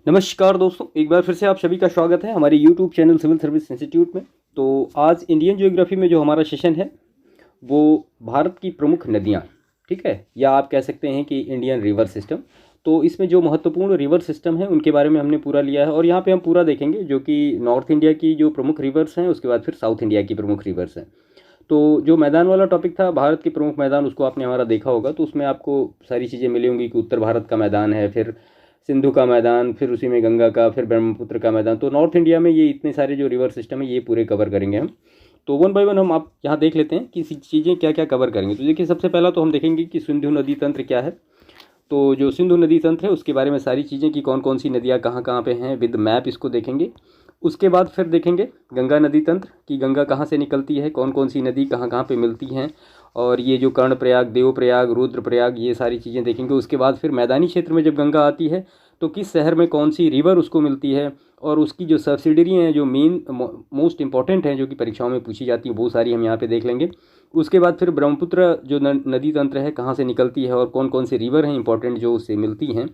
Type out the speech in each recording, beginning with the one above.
नमस्कार दोस्तों, एक बार फिर से आप सभी का स्वागत है हमारे YouTube channel civil service institute में। तो आज इंडियन ज्योग्राफी में जो हमारा सेशन है वो भारत की प्रमुख नदियाँ, ठीक है, या आप कह सकते हैं कि इंडियन रिवर सिस्टम। तो इसमें जो महत्वपूर्ण रिवर सिस्टम है उनके बारे में हमने पूरा लिया है और यहाँ पे हम पूरा देखेंगे जो कि नॉर्थ इंडिया की जो प्रमुख रिवर्स हैं, उसके बाद फिर साउथ इंडिया की प्रमुख रिवर्स हैं। तो जो मैदान वाला टॉपिक था, भारत के प्रमुख मैदान, उसको आपने हमारा देखा होगा, तो उसमें आपको सारी चीज़ें मिली होंगी कि उत्तर भारत का मैदान है, फिर सिंधु का मैदान, फिर उसी में गंगा का, फिर ब्रह्मपुत्र का मैदान। तो नॉर्थ इंडिया में ये इतने सारे जो रिवर सिस्टम है ये पूरे कवर करेंगे हम। तो वन बाय वन हम आप यहाँ देख लेते हैं कि चीज़ें क्या क्या कवर करेंगे। तो देखिए, सबसे पहला तो हम देखेंगे कि सिंधु नदी तंत्र क्या है। तो जो सिंधु नदी तंत्र है उसके बारे में सारी चीज़ें कि कौन कौन सी नदियाँ कहाँ कहाँ पे हैं, विद मैप इसको देखेंगे। उसके बाद फिर देखेंगे गंगा नदी तंत्र कि गंगा कहाँ से निकलती है, कौन कौन सी नदी कहाँ कहाँ पे मिलती हैं, और ये जो कर्णप्रयाग, देवप्रयाग, रुद्रप्रयाग, ये सारी चीज़ें देखेंगे। उसके बाद फिर मैदानी क्षेत्र में जब गंगा आती है तो किस शहर में कौन सी रिवर उसको मिलती है, और उसकी जो सब्सिडरी हैं, जो मेन मोस्ट इंपॉर्टेंट हैं, जो कि परीक्षाओं में पूछी जाती है, वो सारी हम यहाँ पे देख लेंगे। उसके बाद फिर ब्रह्मपुत्र जो नदी तंत्र है कहाँ से निकलती है और कौन कौन से रिवर हैं इंपॉर्टेंट जो उससे मिलती हैं,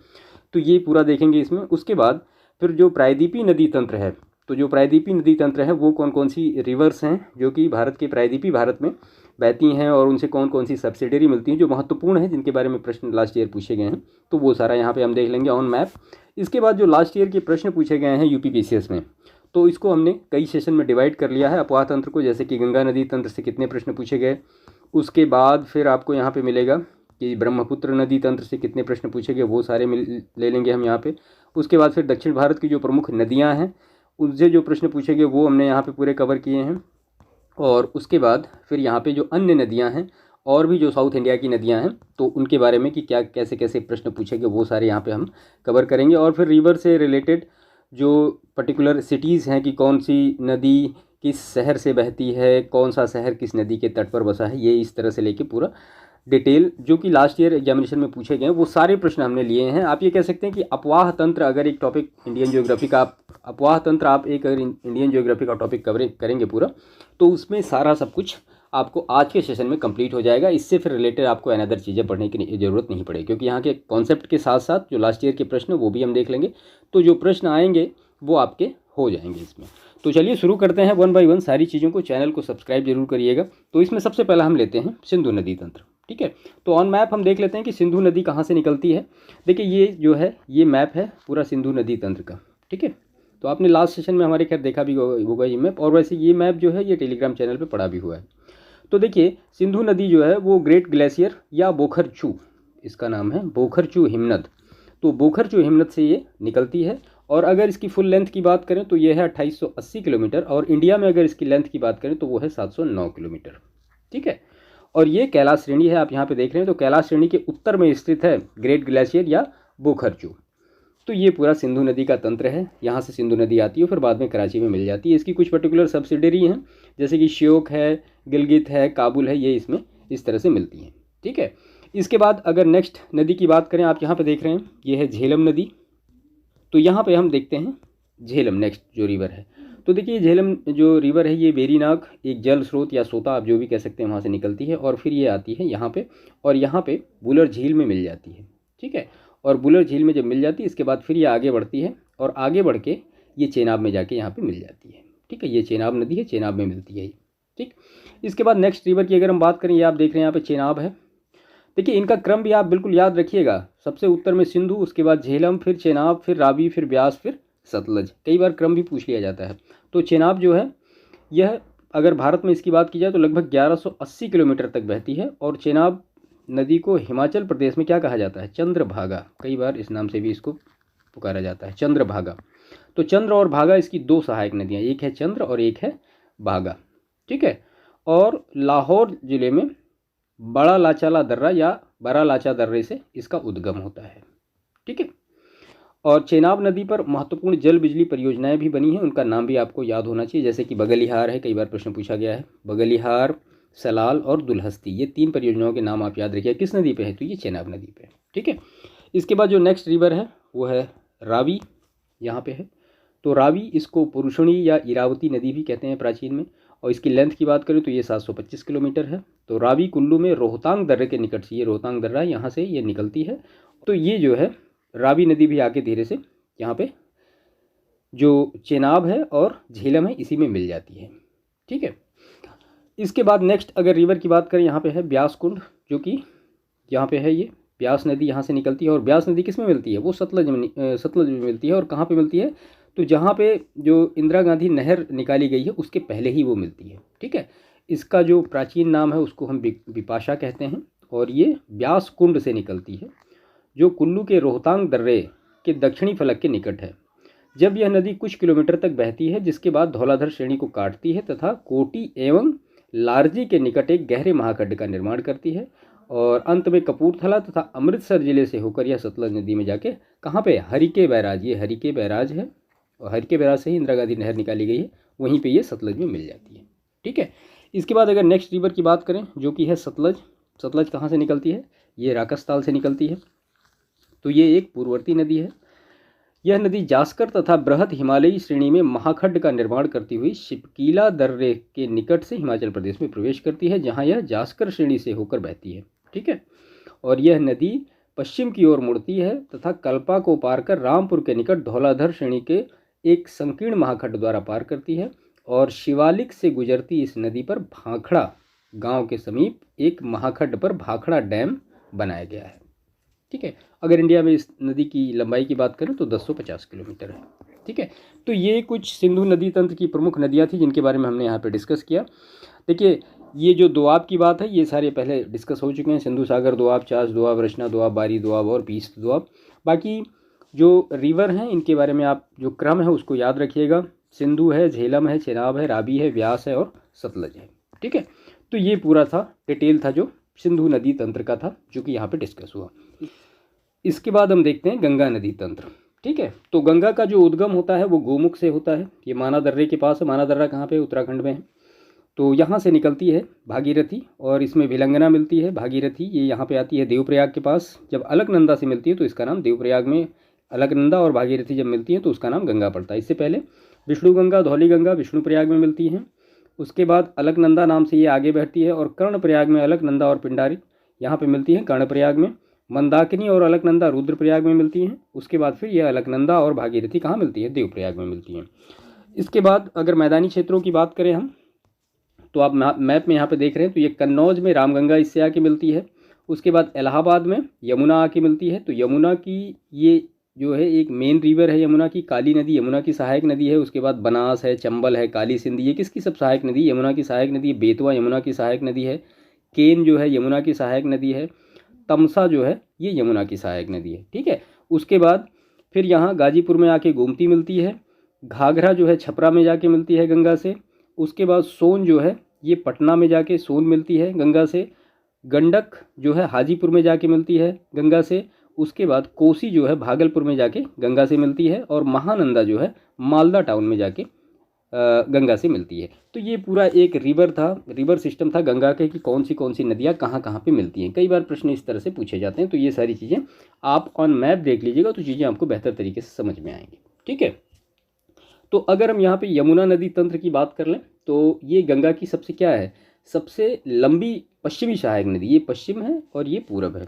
तो ये पूरा देखेंगे इसमें। उसके बाद फिर जो प्रायद्वीपीय नदी तंत्र है, तो जो प्रायद्वीपीय नदी तंत्र है वो कौन कौन सी रिवर्स हैं जो कि भारत के प्रायद्वीपीय भारत में बहती हैं, और उनसे कौन कौन सी सब्सिडरी मिलती हैं जो महत्वपूर्ण है, जिनके बारे में प्रश्न लास्ट ईयर पूछे गए हैं। तो वो सारा यहाँ पे हम देख लेंगे ऑन मैप। इसके बाद जो लास्ट ईयर के प्रश्न पूछे गए हैं यूपीपीसीएस में, तो इसको हमने कई सेशन में डिवाइड कर लिया है अपवाह तंत्र को, जैसे कि गंगा नदी तंत्र से कितने प्रश्न पूछे गए। उसके बाद फिर आपको यहाँ पे मिलेगा कि ब्रह्मपुत्र नदी तंत्र से कितने प्रश्न पूछे गए, वो सारे ले लेंगे हम यहाँ पे। उसके बाद फिर दक्षिण भारत की जो प्रमुख नदियाँ हैं उनसे जो प्रश्न पूछे गए वो हमने यहाँ पे पूरे कवर किए हैं। और उसके बाद फिर यहाँ पे जो अन्य नदियाँ हैं और भी जो साउथ इंडिया की नदियाँ हैं, तो उनके बारे में कि क्या कैसे कैसे प्रश्न पूछेंगे वो सारे यहाँ पे हम कवर करेंगे। और फिर रिवर से रिलेटेड जो पर्टिकुलर सिटीज़ हैं कि कौन सी नदी किस शहर से बहती है, कौन सा शहर किस नदी के तट पर बसा है, ये इस तरह से लेके पूरा डिटेल जो कि लास्ट ईयर एग्जामिनेशन में पूछे गए वो सारे प्रश्न हमने लिए हैं। आप ये कह सकते हैं कि अपवाह तंत्र अगर एक टॉपिक इंडियन ज्योग्राफी का, अपवाह तंत्र आप एक अगर इंडियन ज्योग्राफी का टॉपिक कवर करेंगे पूरा, तो उसमें सारा सब कुछ आपको आज के सेशन में कंप्लीट हो जाएगा। इससे फिर रिलेटेड आपको अनदर चीज़ें पढ़ने की ज़रूरत नहीं पड़ेगी, क्योंकि यहाँ के कॉन्सेप्ट के साथ साथ जो लास्ट ईयर के प्रश्न वो भी हम देख लेंगे। तो जो प्रश्न आएंगे वो आपके हो जाएंगे इसमें। तो चलिए शुरू करते हैं वन बाय वन सारी चीज़ों को। चैनल को सब्सक्राइब जरूर करिएगा। तो इसमें सबसे पहला हम लेते हैं सिंधु नदी तंत्र, ठीक है। तो ऑन मैप हम देख लेते हैं कि सिंधु नदी कहाँ से निकलती है। देखिए, ये जो है ये मैप है पूरा सिंधु नदी तंत्र का, ठीक है। तो आपने लास्ट सेशन में हमारे खैर देखा भी होगा ये मैप, और वैसे ये मैप जो है ये टेलीग्राम चैनल पे पड़ा भी हुआ है। तो देखिए, सिंधु नदी जो है वो ग्रेट ग्लेशियर या बोखरचू, इसका नाम है बोखरचू हिमनद। तो बोखरचू हिमनद से ये निकलती है, और अगर इसकी फुल लेंथ की बात करें तो ये है 2880 किलोमीटर, और इंडिया में अगर इसकी लेंथ की बात करें तो वो है 709 किलोमीटर, ठीक है। और ये कैलाश श्रेणी है, आप यहाँ पे देख रहे हैं। तो कैलाश श्रेणी के उत्तर में स्थित है ग्रेट ग्लेशियर या बोखरचू। तो ये पूरा सिंधु नदी का तंत्र है। यहाँ से सिंधु नदी आती है, फिर बाद में कराची में मिल जाती है। इसकी कुछ पर्टिकुलर सब्सिडरी हैं, जैसे कि श्योक है, गिलगित है, काबुल है, ये इसमें इस तरह से मिलती हैं, ठीक है। इसके बाद अगर नेक्स्ट नदी की बात करें, आप यहाँ पे देख रहे हैं ये है झेलम नदी। तो यहाँ पे हम देखते हैं झेलम नेक्स्ट जो रिवर है। तो देखिए, झेलम जो रिवर है ये वेरीनाग एक जल स्रोत या सोता, आप जो भी कह सकते हैं, वहाँ से निकलती है, और फिर ये आती है यहाँ पे, और यहाँ पे बुलर झील में मिल जाती है, ठीक है। और बुलर झील में जब मिल जाती है इसके बाद फिर ये आगे बढ़ती है, और आगे बढ़ के ये चेनाब में जाके यहाँ पे मिल जाती है, ठीक है। ये चेनाब नदी है, चेनाब में मिलती है, ठीक। इसके बाद नेक्स्ट रिवर की अगर हम बात करें, ये आप देख रहे हैं यहाँ पे चेनाब है। देखिए, इनका क्रम भी आप बिल्कुल याद रखिएगा। सबसे उत्तर में सिंधु, उसके बाद झेलम, फिर चेनाब, फिर रावी, फिर ब्यास, फिर सतलज। कई बार क्रम भी पूछ लिया जाता है। तो चेनाब जो है यह अगर भारत में इसकी बात की जाए तो लगभग 1180 किलोमीटर तक बहती है, और चेनाब नदी को हिमाचल प्रदेश में क्या कहा जाता है, चंद्रभागा। कई बार इस नाम से भी इसको पुकारा जाता है, चंद्रभागा। तो चंद्र और भागा इसकी दो सहायक नदियाँ, एक है चंद्र और एक है भागा, ठीक है। और लाहौर ज़िले में बड़ा लाचाला दर्रा या बड़ा लाचा दर्रे से इसका उद्गम होता है, ठीक है। और चेनाब नदी पर महत्वपूर्ण जल बिजली परियोजनाएं भी बनी हैं, उनका नाम भी आपको याद होना चाहिए, जैसे कि बगलिहार है, कई बार प्रश्न पूछा गया है। बगलिहार, सलाल और दुलहस्ती, ये 3 परियोजनाओं के नाम आप याद रखिए। किस नदी पे है, तो ये चेनाब नदी पे है, ठीक है। इसके बाद जो नेक्स्ट रिवर है वो है रावी, यहाँ पे है। तो रावी इसको पुरुषणी या इरावती नदी भी कहते हैं प्राचीन में, और इसकी लेंथ की बात करें तो ये 725 किलोमीटर है। तो रावी कुल्लू में रोहतांग दर्रे के निकट से, ये रोहतांग दर्रा है, यहाँ से ये निकलती है। तो ये जो है रावी नदी भी आके धीरे से यहाँ पे जो चेनाब है और झेलम है इसी में मिल जाती है। ठीक है, इसके बाद नेक्स्ट अगर रिवर की बात करें, यहाँ पे है ब्यास कुंड, जो कि यहाँ पे है, ये ब्यास नदी यहाँ से निकलती है। और ब्यास नदी किस में मिलती है? वो सतलज में मिलती है। और कहाँ पे मिलती है? तो जहाँ पे जो इंदिरा गांधी नहर निकाली गई है उसके पहले ही वो मिलती है। ठीक है, इसका जो प्राचीन नाम है उसको हम बिपाशा कहते हैं। और ये ब्यास कुंड से निकलती है, जो कुल्लू के रोहतांग दर्रे के दक्षिणी फलक के निकट है। जब यह नदी कुछ किलोमीटर तक बहती है, जिसके बाद धौलाधर श्रेणी को काटती है तथा कोटी एवं लारजी के निकट एक गहरे महाखड्ड का निर्माण करती है, और अंत में कपूरथला तथा अमृतसर जिले से होकर यह सतलज नदी में जाके कहाँ पे? हरिके बैराज, ये हरिके बैराज है, और हरिके बैराज से ही इंदिरा गांधी नहर निकाली गई है, वहीं पे ये सतलज में मिल जाती है। ठीक है, इसके बाद अगर नेक्स्ट रिवर की बात करें, जो कि है सतलज। सतलज कहाँ से निकलती है? ये राकसताल से निकलती है। तो ये एक पूर्ववर्ती नदी है। यह नदी जास्कर तथा बृहद हिमालयी श्रेणी में महाखड्ड का निर्माण करती हुई शिपकीला दर्रे के निकट से हिमाचल प्रदेश में प्रवेश करती है, जहाँ यह जास्कर श्रेणी से होकर बहती है। ठीक है, और यह नदी पश्चिम की ओर मुड़ती है तथा कल्पा को पार कर रामपुर के निकट धौलाधर श्रेणी के एक संकीर्ण महाखड्ड द्वारा पार करती है, और शिवालिक से गुजरती इस नदी पर भाखड़ा गांव के समीप एक महाखड्ड पर भाखड़ा डैम बनाया गया है। ठीक है, अगर इंडिया में इस नदी की लंबाई की बात करें तो 1050 किलोमीटर है। ठीक है, तो ये कुछ सिंधु नदी तंत्र की प्रमुख नदियाँ थी जिनके बारे में हमने यहाँ पे डिस्कस किया। देखिए, ये जो दोआब की बात है ये सारे पहले डिस्कस हो चुके हैं, सिंधु सागर दोआब, चास दोआब, रचना दोआब, बारी दोआब और पीस्त दोआब। बाकी जो रिवर हैं इनके बारे में आप जो क्रम है उसको याद रखिएगा। सिंधु है, झेलम है, चेनाब है, रावी है, व्यास है और सतलज है। ठीक है, तो ये पूरा था, डिटेल था जो सिंधु नदी तंत्र का था, जो कि यहाँ पे डिस्कस हुआ। इसके बाद हम देखते हैं गंगा नदी तंत्र। ठीक है, तो गंगा का जो उद्गम होता है वो गोमुख से होता है। ये माना दर्रे के पास है। माना दर्रा कहाँ पे? उत्तराखंड में है। तो यहाँ से निकलती है भागीरथी, और इसमें विलंगना मिलती है। भागीरथी ये यहाँ पे आती है देवप्रयाग के पास। जब अलकनंदा से मिलती है तो इसका नाम देवप्रयाग में, अलकनंदा और भागीरथी जब मिलती है तो उसका नाम गंगा पड़ता है। इससे पहले विष्णु गंगा, धौली गंगा विष्णुप्रयाग में मिलती हैं। उसके बाद अलकनंदा नाम से ये आगे बढ़ती है, और कर्णप्रयाग में अलकनंदा और पिंडारी यहाँ पे मिलती हैं कर्णप्रयाग में। मंदाकिनी और अलकनंदा रुद्रप्रयाग में मिलती हैं। उसके बाद फिर ये अलकनंदा और भागीरथी कहाँ मिलती है? देवप्रयाग में मिलती हैं। इसके बाद अगर मैदानी क्षेत्रों की बात करें हम, तो आप मैप में यहाँ पे देख रहे हैं, तो ये कन्नौज में रामगंगा इससे आके मिलती है। उसके बाद इलाहाबाद में यमुना आके मिलती है। तो यमुना की ये जो है एक मेन रिवर है यमुना की। काली नदी यमुना की सहायक नदी है। उसके बाद बनास है, चंबल है, काली सिंध, ये किसकी सब सहायक नदी? यमुना की सहायक नदी। बेतवा यमुना की सहायक नदी है। केन जो है यमुना की सहायक नदी है। तमसा जो है ये यमुना की सहायक नदी है। ठीक है, उसके बाद फिर यहाँ गाजीपुर में आके गोमती मिलती है। घाघरा जो है छपरा में जाके मिलती है गंगा से। उसके बाद सोन जो है ये पटना में जाके सोन मिलती है गंगा से। गंडक जो है हाजीपुर में जाके मिलती है गंगा से। उसके बाद कोसी जो है भागलपुर में जाके गंगा से मिलती है। और महानंदा जो है मालदा टाउन में जाके गंगा से मिलती है। तो ये पूरा एक रिवर सिस्टम था गंगा के, कि कौन सी नदियाँ कहाँ कहाँ पे मिलती हैं। कई बार प्रश्न इस तरह से पूछे जाते हैं। तो ये सारी चीज़ें आप ऑन मैप देख लीजिएगा तो चीज़ें आपको बेहतर तरीके से समझ में आएंगी। ठीक है, तो अगर हम यहाँ पे यमुना नदी तंत्र की बात कर लें तो ये गंगा की सबसे क्या है? सबसे लंबी पश्चिमी सहायक नदी। ये पश्चिम है और ये पूरब है।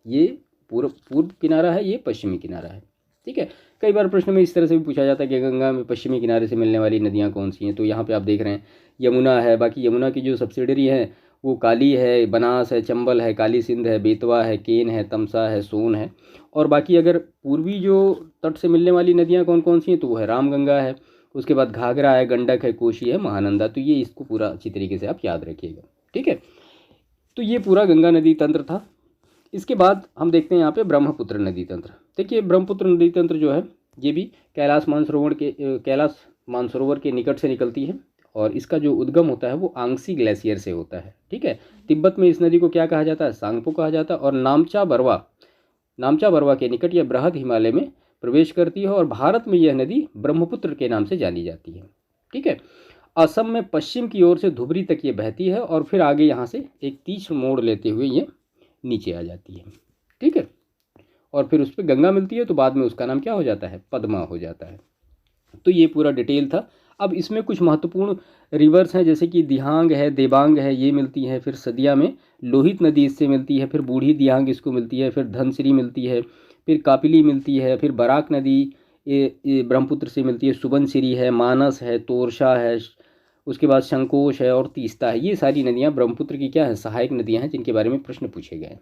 ये पूर्व किनारा है, ये पश्चिमी किनारा है। ठीक है, कई बार प्रश्न में इस तरह से भी पूछा जाता है कि गंगा में पश्चिमी किनारे से मिलने वाली नदियाँ कौन सी हैं। तो यहाँ पे आप देख रहे हैं यमुना है। बाकी यमुना की जो सब्सिडरी है वो काली है, बनास है, चंबल है, काली सिंध है, बेतवा है, केन है, तमसा है, सोन है। और बाकी अगर पूर्वी जो तट से मिलने वाली नदियाँ कौन कौन सी हैं तो वो है रामगंगा है। उसके बाद घाघरा है, गंडक है, कोशी है, महानंदा। तो ये इसको पूरा अच्छी तरीके से आप याद रखिएगा। ठीक है, तो ये पूरा गंगा नदी तंत्र था। इसके बाद हम देखते हैं यहाँ पे ब्रह्मपुत्र नदी तंत्र। देखिए, ब्रह्मपुत्र नदी तंत्र जो है ये भी कैलाश मानसरोवर के निकट से निकलती है, और इसका जो उद्गम होता है वो आंगसी ग्लेशियर से होता है। ठीक है, तिब्बत में इस नदी को क्या कहा जाता है? सांगपो कहा जाता है। और नामचा बरवा के निकट यह बृहद हिमालय में प्रवेश करती है, और भारत में यह नदी ब्रह्मपुत्र के नाम से जानी जाती है। ठीक है, असम में पश्चिम की ओर से धुबरी तक ये बहती है, और फिर आगे यहाँ से एक तीक्ष्ण मोड़ लेते हुए ये नीचे आ जाती है। ठीक है, और फिर उस पर गंगा मिलती है, तो बाद में उसका नाम क्या हो जाता है? पद्मा हो जाता है। तो ये पूरा डिटेल था। अब इसमें कुछ महत्वपूर्ण रिवर्स हैं, जैसे कि दिहांग है, देबांग है, ये मिलती है। फिर सदिया में लोहित नदी इससे मिलती है। फिर बूढ़ी दिहांग इसको मिलती है। फिर धनसिरी मिलती है। फिर कापिली मिलती है। फिर बराक नदी ये ब्रह्मपुत्र से मिलती है। सुबनसिरी है, मानस है, तोरशा है, उसके बाद संकोश है और तीस्ता है। ये सारी नदियाँ ब्रह्मपुत्र की क्या है, सहायक नदियाँ हैं जिनके बारे में प्रश्न पूछे गए हैं।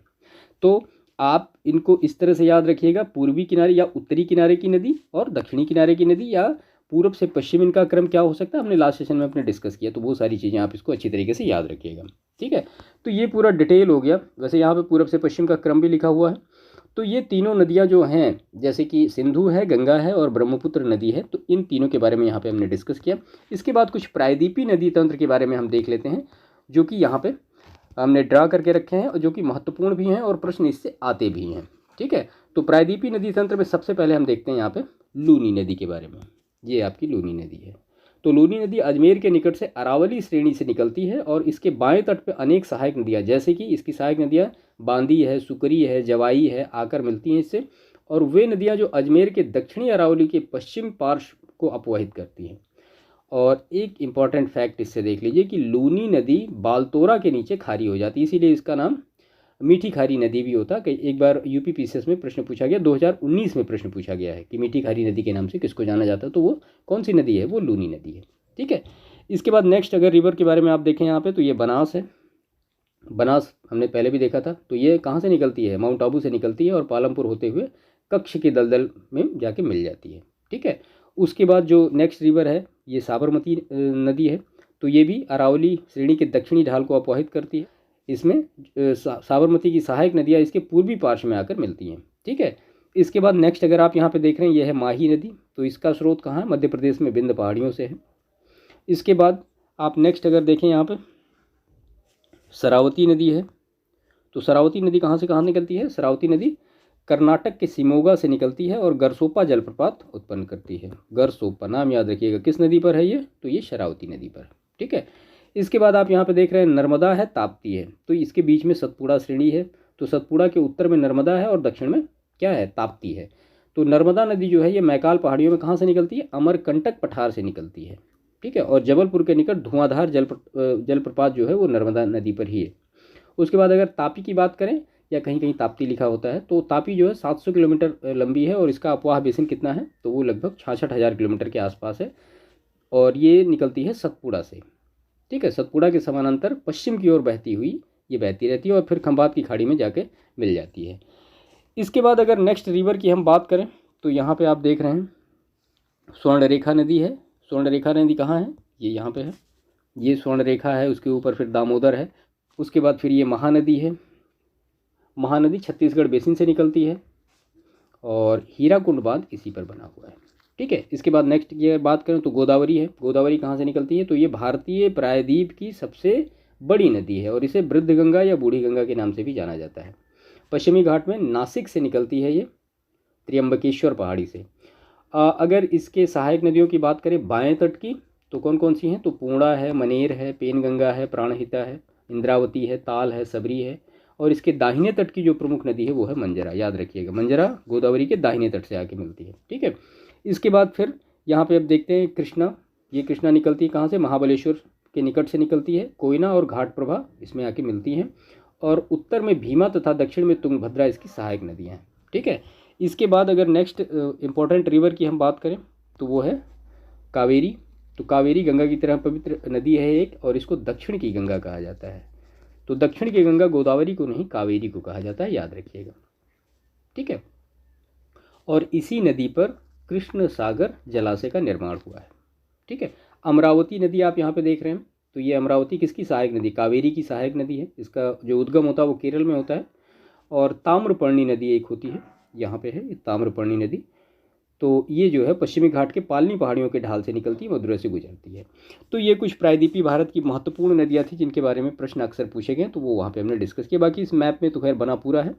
तो आप इनको इस तरह से याद रखिएगा, पूर्वी किनारे या उत्तरी किनारे की नदी और दक्षिणी किनारे की नदी, या पूर्व से पश्चिम इनका क्रम क्या हो सकता है, हमने लास्ट सेशन में अपने डिस्कस किया। तो वो सारी चीज़ें आप इसको अच्छी तरीके से याद रखिएगा, ठीक है। तो ये पूरा डिटेल हो गया। वैसे यहाँ पे पूर्व से पश्चिम का क्रम भी लिखा हुआ है। तो ये तीनों नदियाँ जो हैं, जैसे कि सिंधु है, गंगा है और ब्रह्मपुत्र नदी है, तो इन तीनों के बारे में यहाँ पे हमने डिस्कस किया। इसके बाद कुछ प्रायद्वीपीय नदी तंत्र के बारे में हम देख लेते हैं, जो कि यहाँ पे हमने ड्रा करके रखे हैं और जो कि महत्वपूर्ण भी हैं और प्रश्न इससे आते भी हैं, ठीक है। तो प्रायद्वीपीय नदी तंत्र में सबसे पहले हम देखते हैं यहाँ पे लूनी नदी के बारे में। ये आपकी लूनी नदी है। तो लूनी नदी अजमेर के निकट से अरावली श्रेणी से निकलती है और इसके बाएं तट पे अनेक सहायक नदियाँ, जैसे कि इसकी सहायक नदियाँ बांदी है, सुकरी है, जवाई है, आकर मिलती हैं इससे। और वे नदियाँ जो अजमेर के दक्षिणी अरावली के पश्चिम पार्श्व को अपवहित करती हैं। और एक इम्पॉर्टेंट फैक्ट इससे देख लीजिए कि लूनी नदी बालतोरा के नीचे खारी हो जाती है, इसीलिए इसका नाम मीठी खारी नदी भी होता है। एक बार यूपी पीसीएस में प्रश्न पूछा गया, 2019 में प्रश्न पूछा गया है कि मीठी खारी नदी के नाम से किसको जाना जाता है, तो वो कौन सी नदी है, वो लूनी नदी है, ठीक है। इसके बाद नेक्स्ट अगर रिवर के बारे में आप देखें यहाँ पे, तो ये बनास है। बनास हमने पहले भी देखा था। तो ये कहाँ से निकलती है, माउंट आबू से निकलती है और पालमपुर होते हुए कच्छ के दलदल में जाके मिल जाती है, ठीक है। उसके बाद जो नेक्स्ट रिवर है ये साबरमती नदी है। तो ये भी अरावली श्रेणी के दक्षिणी ढाल को अपवाहित करती है। इसमें साबरमती की सहायक नदियाँ इसके पूर्वी पार्श्व में आकर मिलती हैं, ठीक है। इसके बाद नेक्स्ट अगर आप यहाँ पे देख रहे हैं, यह है माही नदी। तो इसका स्रोत कहाँ है, मध्य प्रदेश में विंध्य पहाड़ियों से है। इसके बाद आप नेक्स्ट अगर देखें यहाँ पे शरावती नदी है। तो शरावती नदी कहाँ से कहाँ निकलती है, शरावती नदी कर्नाटक के शिमोगा से निकलती है और गरसोपा जलप्रपात उत्पन्न करती है। गरसोपा नाम याद रखिएगा, किस नदी पर है ये, तो ये शरावती नदी पर, ठीक है। इसके बाद आप यहाँ पे देख रहे हैं नर्मदा है, ताप्ती है। तो इसके बीच में सतपुड़ा श्रेणी है। तो सतपुड़ा के उत्तर में नर्मदा है और दक्षिण में क्या है, ताप्ती है। तो नर्मदा नदी जो है ये मैकाल पहाड़ियों में कहाँ से निकलती है, अमरकंटक पठार से निकलती है, ठीक है। और जबलपुर के निकट धुआंधार जलप्रपात जो है वो नर्मदा नदी पर ही है। उसके बाद अगर तापी की बात करें, या कहीं कहीं ताप्ती लिखा होता है, तो तापी जो है 700 किलोमीटर लंबी है और इसका अपवाह बेसिन कितना है, तो वो लगभग 66,000 किलोमीटर के आसपास है। और ये निकलती है सतपुड़ा से, ठीक है। सतपुड़ा के समानांतर पश्चिम की ओर बहती हुई ये बहती रहती है और फिर खंभात की खाड़ी में जाके मिल जाती है। इसके बाद अगर नेक्स्ट रिवर की हम बात करें, तो यहाँ पे आप देख रहे हैं स्वर्णरेखा नदी है। स्वर्णरेखा नदी कहाँ है, ये यहाँ पे है। ये स्वर्णरेखा है, उसके ऊपर फिर दामोदर है। उसके बाद फिर ये महानदी है। महानदी छत्तीसगढ़ बेसिन से निकलती है और हीराकुंड बांध इसी पर बना हुआ है, ठीक है। इसके बाद नेक्स्ट ये बात करें तो गोदावरी है। गोदावरी कहाँ से निकलती है, तो ये भारतीय प्रायद्वीप की सबसे बड़ी नदी है और इसे वृद्ध गंगा या बूढ़ी गंगा के नाम से भी जाना जाता है। पश्चिमी घाट में नासिक से निकलती है ये, त्र्यंबकेश्वर पहाड़ी से। अगर इसके सहायक नदियों की बात करें बाएं तट की, तो कौन कौन सी हैं, तो पूर्णा है, मनेर है, पेनगंगा है, प्राणहिता है, इंद्रावती है, ताल है, सबरी है। और इसके दाहिने तट की जो प्रमुख नदी है वो है मंजरा, याद रखिएगा। मंजरा गोदावरी के दाहिने तट से आके मिलती है, ठीक है। इसके बाद फिर यहाँ पे अब देखते हैं कृष्णा। ये कृष्णा निकलती है कहाँ से, महाबलेश्वर के निकट से निकलती है। कोयना और घाट प्रभा इसमें आके मिलती हैं और उत्तर में भीमा तथा दक्षिण में तुंगभद्रा इसकी सहायक नदियाँ हैं, ठीक है। इसके बाद अगर नेक्स्ट इंपॉर्टेंट रिवर की हम बात करें तो वो है कावेरी। तो कावेरी गंगा की तरह पवित्र नदी है एक, और इसको दक्षिण की गंगा कहा जाता है। तो दक्षिण की गंगा गोदावरी को नहीं कावेरी को कहा जाता है, याद रखिएगा, ठीक है। और इसी नदी पर कृष्ण सागर जलाशय का निर्माण हुआ है, ठीक है। अमरावती नदी आप यहाँ पे देख रहे हैं। तो ये अमरावती किसकी सहायक नदी, कावेरी की सहायक नदी है। इसका जो उद्गम होता है वो केरल में होता है। और ताम्रपर्णी नदी एक होती है, यहाँ पे है ये ताम्रपर्णी नदी। तो ये जो है पश्चिमी घाट के पालनी पहाड़ियों के ढाल से निकलती है, मदुरै से गुजरती है। तो ये कुछ प्रायद्वीपीय भारत की महत्वपूर्ण नदियाँ थी जिनके बारे में प्रश्न अक्सर पूछे गए, तो वो वहाँ पे हमने डिस्कस किया। बाकी इस मैप में तो खैर बना पूरा है।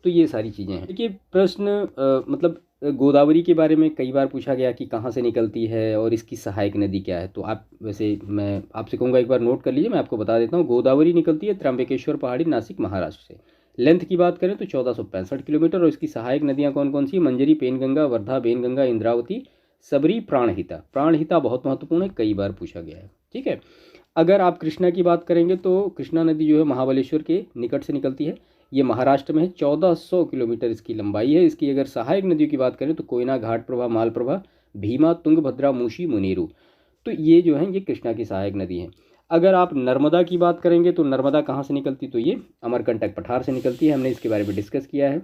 तो ये सारी चीज़ें हैं। देखिए प्रश्न मतलब गोदावरी के बारे में कई बार पूछा गया कि कहाँ से निकलती है और इसकी सहायक नदी क्या है। तो आप वैसे मैं आपसे कहूँगा एक बार नोट कर लीजिए, मैं आपको बता देता हूँ। गोदावरी निकलती है त्र्यंबकेश्वर पहाड़ी, नासिक, महाराष्ट्र से। लेंथ की बात करें तो 1465 किलोमीटर। और इसकी सहायक नदियाँ कौन कौन सी, मंजरी, पेनगंगा, वर्धा, बेनगंगा, इंद्रावती, सबरी, प्राणहिता। प्राणहिता बहुत महत्वपूर्ण है, कई बार पूछा गया है, ठीक है। अगर आप कृष्णा की बात करेंगे तो कृष्णा नदी जो है महाबलेश्वर के निकट से निकलती है। ये महाराष्ट्र में है। 1400 किलोमीटर इसकी लंबाई है। इसकी अगर सहायक नदियों की बात करें तो कोयना, घाटप्रभा, मालप्रभा, भीमा, तुंगभद्रा, मूशी, मुनेरू, तो ये जो है ये कृष्णा की सहायक नदी है। अगर आप नर्मदा की बात करेंगे तो नर्मदा कहाँ से निकलती, तो ये अमरकंटक पठार से निकलती है। हमने इसके बारे में डिस्कस किया है।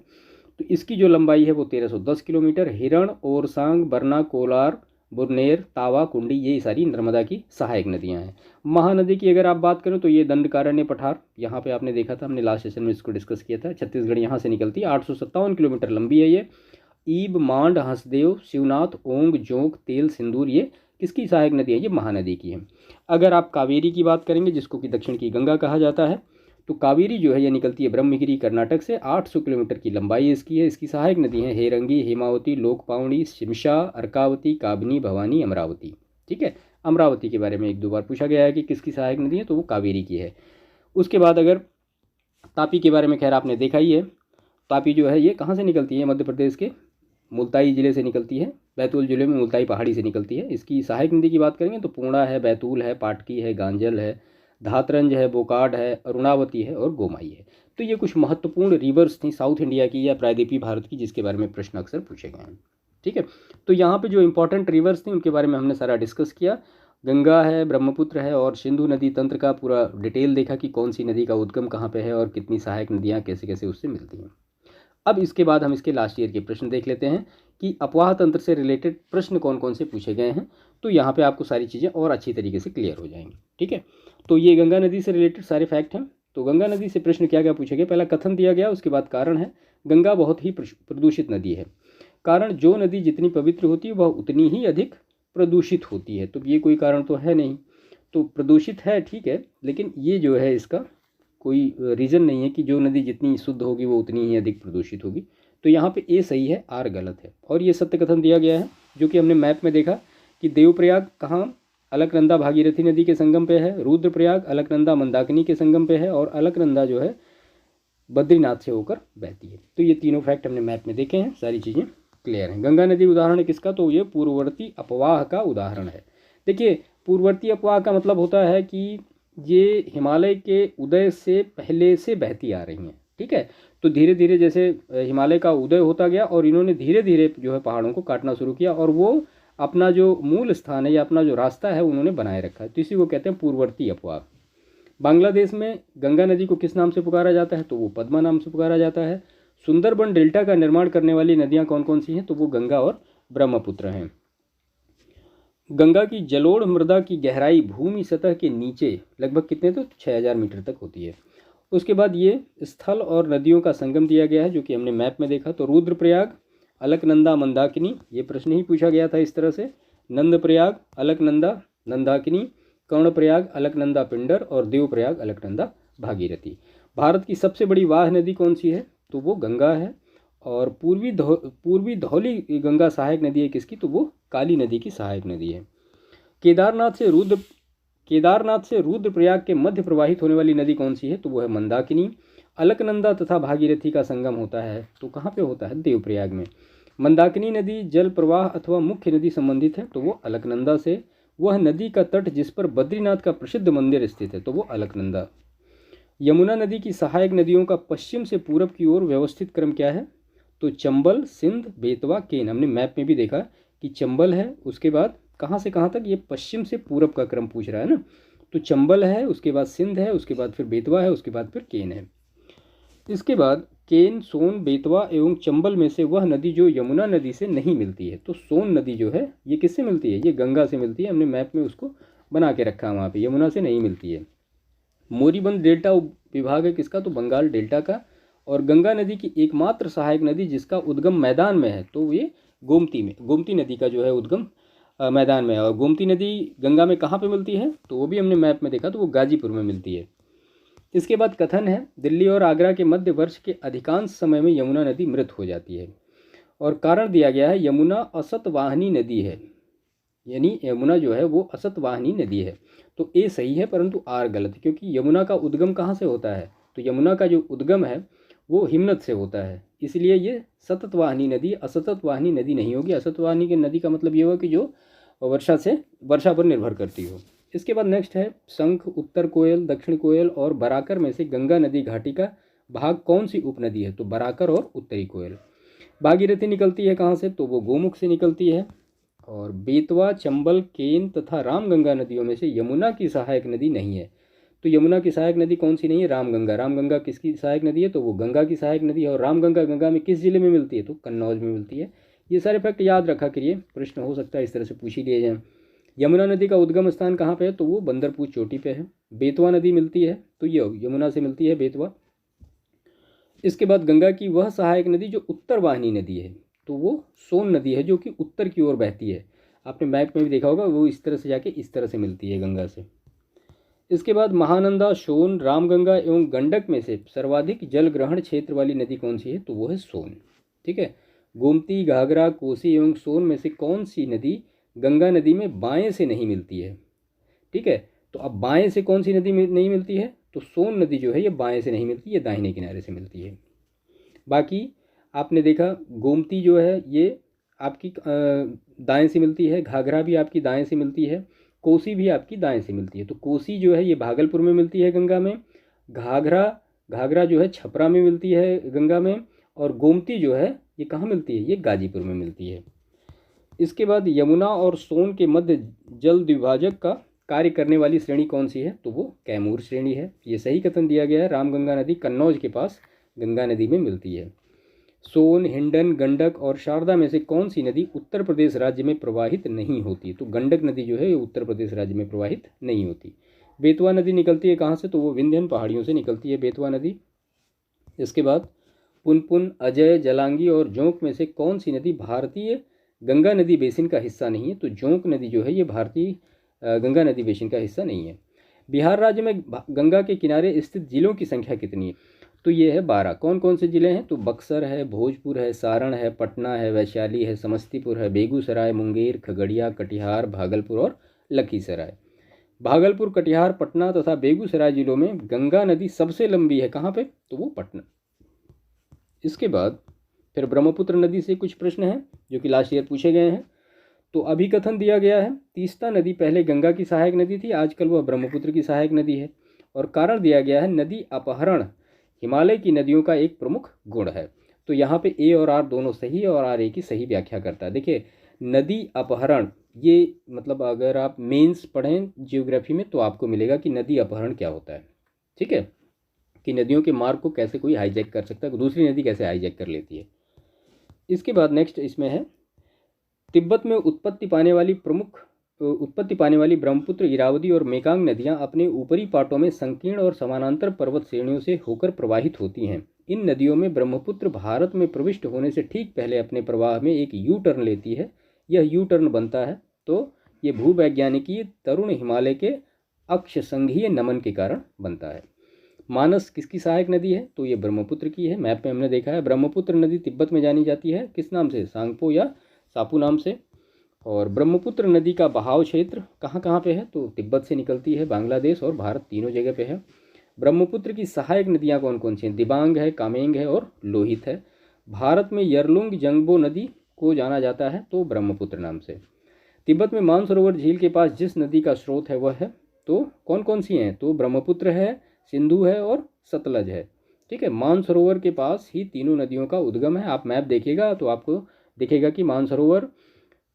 तो इसकी जो लंबाई है वो 1310 किलोमीटर। हिरण, ओरसांग, बरना, कोलार, बुरनेर, तावा, कुंडी, ये सारी नर्मदा की सहायक नदियां हैं। महानदी की अगर आप बात करें तो ये दंडकारण्य पठार, यहाँ पे आपने देखा था, हमने लास्ट सेशन में इसको डिस्कस किया था, छत्तीसगढ़ यहाँ से निकलती है। 857 किलोमीटर लंबी है ये। ईब, मांड, हंसदेव, शिवनाथ, ओंग, जोंक, तेल, सिंदूर, ये किसकी सहायक नदी है, ये महानदी की है। अगर आप कावेरी की बात करेंगे जिसको कि दक्षिण की गंगा कहा जाता है, तो कावेरी जो है ये निकलती है ब्रह्मगिरी कर्नाटक से। 800 किलोमीटर की लंबाई इसकी है। इसकी सहायक नदी है हेरंगी, हेमावती, लोकपावनी, शिमशा, अर्कावती, काबनी, भवानी, अमरावती। ठीक है, अमरावती के बारे में एक दो बार पूछा गया है कि किसकी सहायक नदी है, तो वो कावेरी की है। उसके बाद अगर तापी के बारे में खैर आपने देखा ही है। तापी जो है ये कहाँ से निकलती है, मध्य प्रदेश के मुल्ताई ज़िले से निकलती है। बैतूल ज़िले में मुल्ताई पहाड़ी से निकलती है। इसकी सहायक नदी की बात करेंगे तो पूर्णा है, बैतूल है, पाटकी है, गांजल है, धातरंज है, बोकाड है, अरुणावती है और गोमाई है। तो ये कुछ महत्वपूर्ण रिवर्स थी साउथ इंडिया की या प्रायद्वीपीय भारत की, जिसके बारे में प्रश्न अक्सर पूछे गए हैं। ठीक है, तो यहाँ पे जो इंपॉर्टेंट रिवर्स थी उनके बारे में हमने सारा डिस्कस किया। गंगा है, ब्रह्मपुत्र है और सिंधु नदी तंत्र का पूरा डिटेल देखा कि कौन सी नदी का उद्गम कहाँ पे है और कितनी सहायक नदियाँ कैसे कैसे उससे मिलती हैं। अब इसके बाद हम इसके लास्ट ईयर के प्रश्न देख लेते हैं कि अपवाह तंत्र से रिलेटेड प्रश्न कौन कौन से पूछे गए हैं। तो यहाँ पे आपको सारी चीज़ें और अच्छी तरीके से क्लियर हो जाएंगी। ठीक है, तो ये गंगा नदी से रिलेटेड सारे फैक्ट हैं। तो गंगा नदी से प्रश्न क्या क्या पूछे गए, पहला कथन दिया गया, उसके बाद कारण है। गंगा बहुत ही प्रदूषित नदी है। कारण, जो नदी जितनी पवित्र होती है वह उतनी ही अधिक प्रदूषित होती है। तो ये कोई कारण तो है नहीं, तो प्रदूषित है ठीक है, लेकिन ये जो है इसका कोई रीज़न नहीं है कि जो नदी जितनी शुद्ध होगी वो उतनी ही अधिक प्रदूषित होगी। तो यहाँ पे ए सही है, आर गलत है। और ये सत्य कथन दिया गया है जो कि हमने मैप में देखा कि देवप्रयाग कहाँ, अलकनंदा भागीरथी नदी के संगम पे है, रुद्रप्रयाग अलकनंदा मंदाकिनी के संगम पे है और अलकनंदा जो है बद्रीनाथ से होकर बहती है। तो ये तीनों फैक्ट हमने मैप में देखे हैं, सारी चीज़ें क्लियर हैं। गंगा नदी उदाहरण है किसका, तो ये पूर्ववर्ती अपवाह का उदाहरण है। देखिए, पूर्ववर्ती अपवाह का मतलब होता है कि ये हिमालय के उदय से पहले से बहती आ रही हैं। ठीक है, तो धीरे धीरे जैसे हिमालय का उदय होता गया और इन्होंने धीरे धीरे जो है पहाड़ों को काटना शुरू किया और वो अपना जो मूल स्थान है या अपना जो रास्ता है उन्होंने बनाए रखा है। तो इसी को कहते हैं पूर्ववर्ती अपवाह। बांग्लादेश में गंगा नदी को किस नाम से पुकारा जाता है, तो वो पद्मा नाम से पुकारा जाता है। सुंदरबन डेल्टा का निर्माण करने वाली नदियाँ कौन कौन सी हैं, तो वो गंगा और ब्रह्मपुत्र हैं। गंगा की जलोढ़ मृदा की गहराई भूमि सतह के नीचे लगभग कितने, तो 6000 मीटर तक होती है। उसके बाद ये स्थल और नदियों का संगम दिया गया है जो कि हमने मैप में देखा। तो रुद्रप्रयाग, अलकनंदा, मंदाकिनी, ये प्रश्न ही पूछा गया था इस तरह से। नंदप्रयाग, अलकनंदा, नंदाकिनी, कर्णप्रयाग, अलकनंदा पिंडर और देवप्रयाग, अलकनंदा भागीरथी। भारत की सबसे बड़ी वाह नदी कौन सी है, तो वो गंगा है। और पूर्वी धौली गंगा सहायक नदी है किसकी, तो वो काली नदी की सहायक नदी है। केदारनाथ से रुद्रप्रयाग के मध्य प्रवाहित होने वाली नदी कौन सी है, तो वो है मंदाकिनी। अलकनंदा तथा भागीरथी का संगम होता है तो कहाँ पे होता है, देवप्रयाग में। मंदाकिनी नदी जल प्रवाह अथवा मुख्य नदी संबंधित है तो वो अलकनंदा से। वह नदी का तट जिस पर बद्रीनाथ का प्रसिद्ध मंदिर स्थित है तो वो अलकनंदा। यमुना नदी की सहायक नदियों का पश्चिम से पूरब की ओर व्यवस्थित क्रम क्या है, तो चंबल, सिंध, बेतवा, केन। हमने मैप में भी देखा कि चंबल है, उसके बाद कहाँ से कहाँ तक, ये पश्चिम से पूरब का क्रम पूछ रहा है ना। तो चंबल है, उसके बाद सिंध है, उसके बाद फिर बेतवा है, उसके बाद फिर केन है। इसके बाद केन, सोन, बेतवा एवं चंबल में से वह नदी जो यमुना नदी से नहीं मिलती है, तो सोन नदी जो है ये किससे मिलती है, ये गंगा से मिलती है। हमने मैप में उसको बना के रखा है, वहाँ पे यमुना से नहीं मिलती है। मोरीबंद डेल्टा विभाग है किसका, तो बंगाल डेल्टा का। और गंगा नदी की एकमात्र सहायक नदी जिसका उद्गम मैदान में है तो ये गोमती में, गोमती नदी का जो है उद्गम मैदान में है। और गोमती नदी गंगा में कहाँ पे मिलती है, तो वो भी हमने मैप में देखा, तो वो गाजीपुर में मिलती है। इसके बाद कथन है, दिल्ली और आगरा के मध्य वर्ष के अधिकांश समय में यमुना नदी मृत हो जाती है। और कारण दिया गया है, यमुना असतवाहिनी नदी है, यानी यमुना जो है वो असतवाहिनी नदी है। तो ए सही है परंतु आर गलत, क्योंकि यमुना का उद्गम कहाँ से होता है, तो यमुना का जो उद्गम है वो हिमनद से होता है, इसलिए ये सततवाहिनी नदी असततवाहिनी नदी नहीं होगी। असतवाहिनी की नदी का मतलब ये होगा कि जो वर्षा पर निर्भर करती हो। इसके बाद नेक्स्ट है, शंख, उत्तर कोयल, दक्षिण कोयल और बराकर में से गंगा नदी घाटी का भाग कौन सी उपनदी है? तो बराकर और उत्तरी कोयल। भागीरथी निकलती है कहाँ से? तो वो गोमुख से निकलती है। और बेतवा, चंबल, केन तथा रामगंगा नदियों में से यमुना की सहायक नदी नहीं है। तो यमुना की सहायक नदी कौन सी नहीं है? रामगंगा। रामगंगा किसकी सहायक नदी है? तो वो गंगा की सहायक नदी है। और रामगंगा गंगा में किस जिले में मिलती है? तो कन्नौज में मिलती है। ये सारे फैक्ट याद रखा करिए, प्रश्न हो सकता है इस तरह से पूछ ही लिए जाए। यमुना नदी का उद्गम स्थान कहाँ पे है? तो वो बंदरपूर चोटी पे है। बेतवा नदी मिलती है तो ये यमुना से मिलती है, बेतवा। इसके बाद गंगा की वह सहायक नदी जो उत्तर वाहिनी नदी है, तो वो सोन नदी है जो कि उत्तर की ओर बहती है। आपने मैप में भी देखा होगा, वो इस तरह से जाके इस तरह से मिलती है गंगा से। इसके बाद महानंदा, सोन, रामगंगा एवं गंडक में से सर्वाधिक जल ग्रहण क्षेत्र वाली नदी कौन सी है? तो वो है सोन। ठीक है। गोमती, घाघरा, कोसी एवं सोन में से कौन सी नदी गंगा नदी में बाएं से नहीं मिलती है? ठीक है। तो अब बाएं से कौन सी नदी नहीं मिलती है? तो सोन नदी जो है ये बाएं से नहीं मिलती, ये दाहिने किनारे से मिलती है। बाकी आपने देखा गोमती जो है ये आपकी दाएं से मिलती है, घाघरा भी आपकी दाएं से मिलती है, कोसी भी आपकी दाएं से मिलती है। तो कोसी जो है ये भागलपुर में मिलती है गंगा में, घाघरा घाघरा जो है छपरा में मिलती है गंगा में, और गोमती जो है ये कहाँ मिलती है? ये गाजीपुर में मिलती है। इसके बाद यमुना और सोन के मध्य जल द्विभाजक का कार्य करने वाली श्रेणी कौन सी है? तो वो कैमूर श्रेणी है। ये सही कथन दिया गया है। रामगंगा नदी कन्नौज के पास गंगा नदी में मिलती है। सोन, हिंडन, गंडक और शारदा में से कौन सी नदी उत्तर प्रदेश राज्य में प्रवाहित नहीं होती? तो गंडक नदी जो है ये उत्तर प्रदेश राज्य में प्रवाहित नहीं होती। बेतवा नदी निकलती है कहाँ से? तो वो विंध्यन पहाड़ियों से निकलती है बेतवा नदी। इसके बाद पुनपुन, अजय, जलांगी और जोंक में से कौन सी नदी भारतीय गंगा नदी बेसिन का हिस्सा नहीं है? तो जोंक नदी जो है ये भारतीय गंगा नदी बेसिन का हिस्सा नहीं है। बिहार राज्य में गंगा के किनारे स्थित जिलों की संख्या कितनी है? तो ये है 12। कौन कौन से जिले हैं? तो बक्सर है, भोजपुर है, सारण है, पटना है, वैशाली है, समस्तीपुर है, बेगूसराय, मुंगेर, खगड़िया, कटिहार, भागलपुर और लखीसराय। भागलपुर, कटिहार, पटना तथा बेगूसराय जिलों में गंगा नदी सबसे लंबी है। कहाँ पे? तो वो पटना। इसके बाद फिर ब्रह्मपुत्र नदी से कुछ प्रश्न हैं जो कि लास्ट ईयर पूछे गए हैं। तो अभिकथन दिया गया है, तीस्ता नदी पहले गंगा की सहायक नदी थी, आजकल वह ब्रह्मपुत्र की सहायक नदी है। और कारण दिया गया है, नदी अपहरण हिमालय की नदियों का एक प्रमुख गुण है। तो यहाँ पे ए और आर दोनों सही है और आर ए की सही व्याख्या करता है। देखिए नदी अपहरण, ये मतलब अगर आप मेंस पढ़ें जियोग्राफी में तो आपको मिलेगा कि नदी अपहरण क्या होता है। ठीक है, कि नदियों के मार्ग को कैसे कोई हाईजैक कर सकता है, दूसरी नदी कैसे हाईजैक कर लेती है। इसके बाद नेक्स्ट इसमें है, तिब्बत में उत्पत्ति पाने वाली ब्रह्मपुत्र, इरावदी और मेकांग नदियां अपने ऊपरी पाटों में संकीर्ण और समानांतर पर्वत श्रेणियों से होकर प्रवाहित होती हैं। इन नदियों में ब्रह्मपुत्र भारत में प्रविष्ट होने से ठीक पहले अपने प्रवाह में एक यू टर्न लेती है। यह यू टर्न बनता है तो ये भूवैज्ञानिकीय तरुण हिमालय के अक्ष संघीय नमन के कारण बनता है। मानस किसकी सहायक नदी है? तो ये ब्रह्मपुत्र की है। मैप में हमने देखा है ब्रह्मपुत्र नदी तिब्बत में जानी जाती है, किस नाम से? सांगपो या सापू नाम से। और ब्रह्मपुत्र नदी का बहाव क्षेत्र कहाँ कहाँ पे है? तो तिब्बत से निकलती है, बांग्लादेश और भारत तीनों जगह पे है। ब्रह्मपुत्र की सहायक नदियाँ कौन कौन सी हैं? दिबांग है, कामेंग है और लोहित है। भारत में यरलुंग जंगबो नदी को जाना जाता है तो ब्रह्मपुत्र नाम से। तिब्बत में मानसरोवर झील के पास जिस नदी का स्रोत है वह है, तो कौन कौन सी हैं? तो ब्रह्मपुत्र है, सिंधु है और सतलज है। ठीक है, मानसरोवर के पास ही तीनों नदियों का उद्गम है। आप मैप देखिएगा तो आपको दिखेगा कि मानसरोवर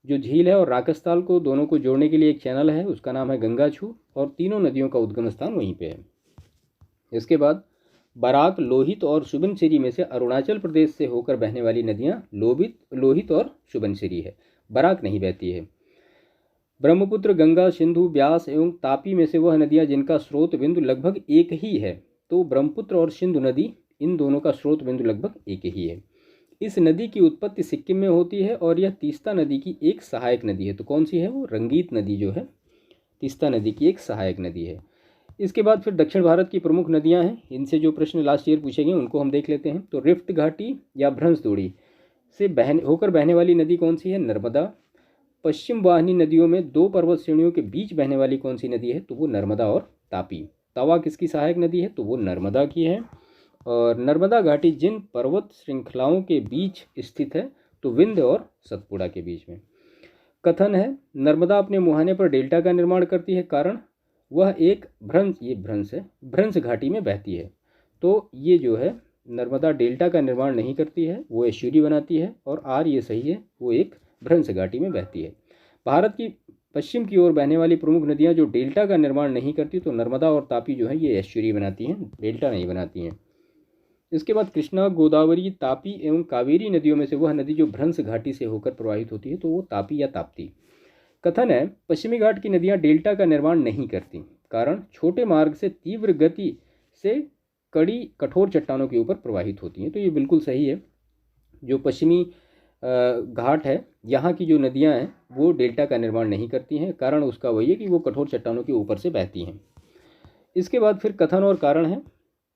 जो झील है और राकसताल को दोनों को जोड़ने के लिए एक चैनल है, उसका नाम है गंगाछू, और तीनों नदियों का उद्गम स्थान वहीं पे है। इसके बाद बराक, लोहित और सुबनसिरी में से अरुणाचल प्रदेश से होकर बहने वाली नदियाँ लोहित और सुबनसिरी है, बराक नहीं बहती है। ब्रह्मपुत्र, गंगा, सिंधु, ब्यास एवं तापी में से वह नदियाँ जिनका स्रोत बिंदु लगभग एक ही है, तो ब्रह्मपुत्र और सिंधु नदी इन दोनों का स्रोत बिंदु लगभग एक ही है। इस नदी की उत्पत्ति सिक्किम में होती है और यह तीस्ता नदी की एक सहायक नदी है। तो कौन सी है? वो रंगीत नदी जो है तीस्ता नदी की एक सहायक नदी है। इसके बाद फिर दक्षिण भारत की प्रमुख नदियां हैं, इनसे जो प्रश्न लास्ट ईयर पूछे गए उनको हम देख लेते हैं। तो रिफ्ट घाटी या भ्रंशदोड़ी से होकर बहने वाली नदी कौन सी है? नर्मदा। पश्चिम वाहिनी नदियों में दो पर्वत श्रेणियों के बीच बहने वाली कौन सी नदी है? तो वो नर्मदा और तापी। तवा किसकी सहायक नदी है? तो वो नर्मदा की है। और नर्मदा घाटी जिन पर्वत श्रृंखलाओं के बीच स्थित है? तो विंध्य और सतपुड़ा के बीच में। कथन है, नर्मदा अपने मुहाने पर डेल्टा का निर्माण करती है, कारण वह एक भ्रंश घाटी में बहती है। तो ये जो है नर्मदा डेल्टा का निर्माण नहीं करती है, वो एस्चुरी बनाती है। और आर ये सही है, वो एक भ्रंश घाटी में बहती है। भारत की पश्चिम की ओर बहने वाली प्रमुख नदियाँ जो डेल्टा का निर्माण नहीं करती, तो नर्मदा और तापी जो है ये एस्चुरी बनाती हैं, डेल्टा नहीं बनाती हैं। इसके बाद कृष्णा, गोदावरी, तापी एवं कावेरी नदियों में से वह नदी जो भ्रंश घाटी से होकर प्रवाहित होती है, तो वो तापी या ताप्ती। कथन है पश्चिमी घाट की नदियां डेल्टा का निर्माण नहीं करती, कारण छोटे मार्ग से तीव्र गति से कड़ी कठोर चट्टानों के ऊपर प्रवाहित होती हैं। तो ये बिल्कुल सही है। जो पश्चिमी घाट है, यहाँ की जो नदियाँ हैं वो डेल्टा का निर्माण नहीं करती हैं, कारण उसका वही है कि वो कठोर चट्टानों के ऊपर से बहती हैं। इसके बाद फिर कथन और कारण है।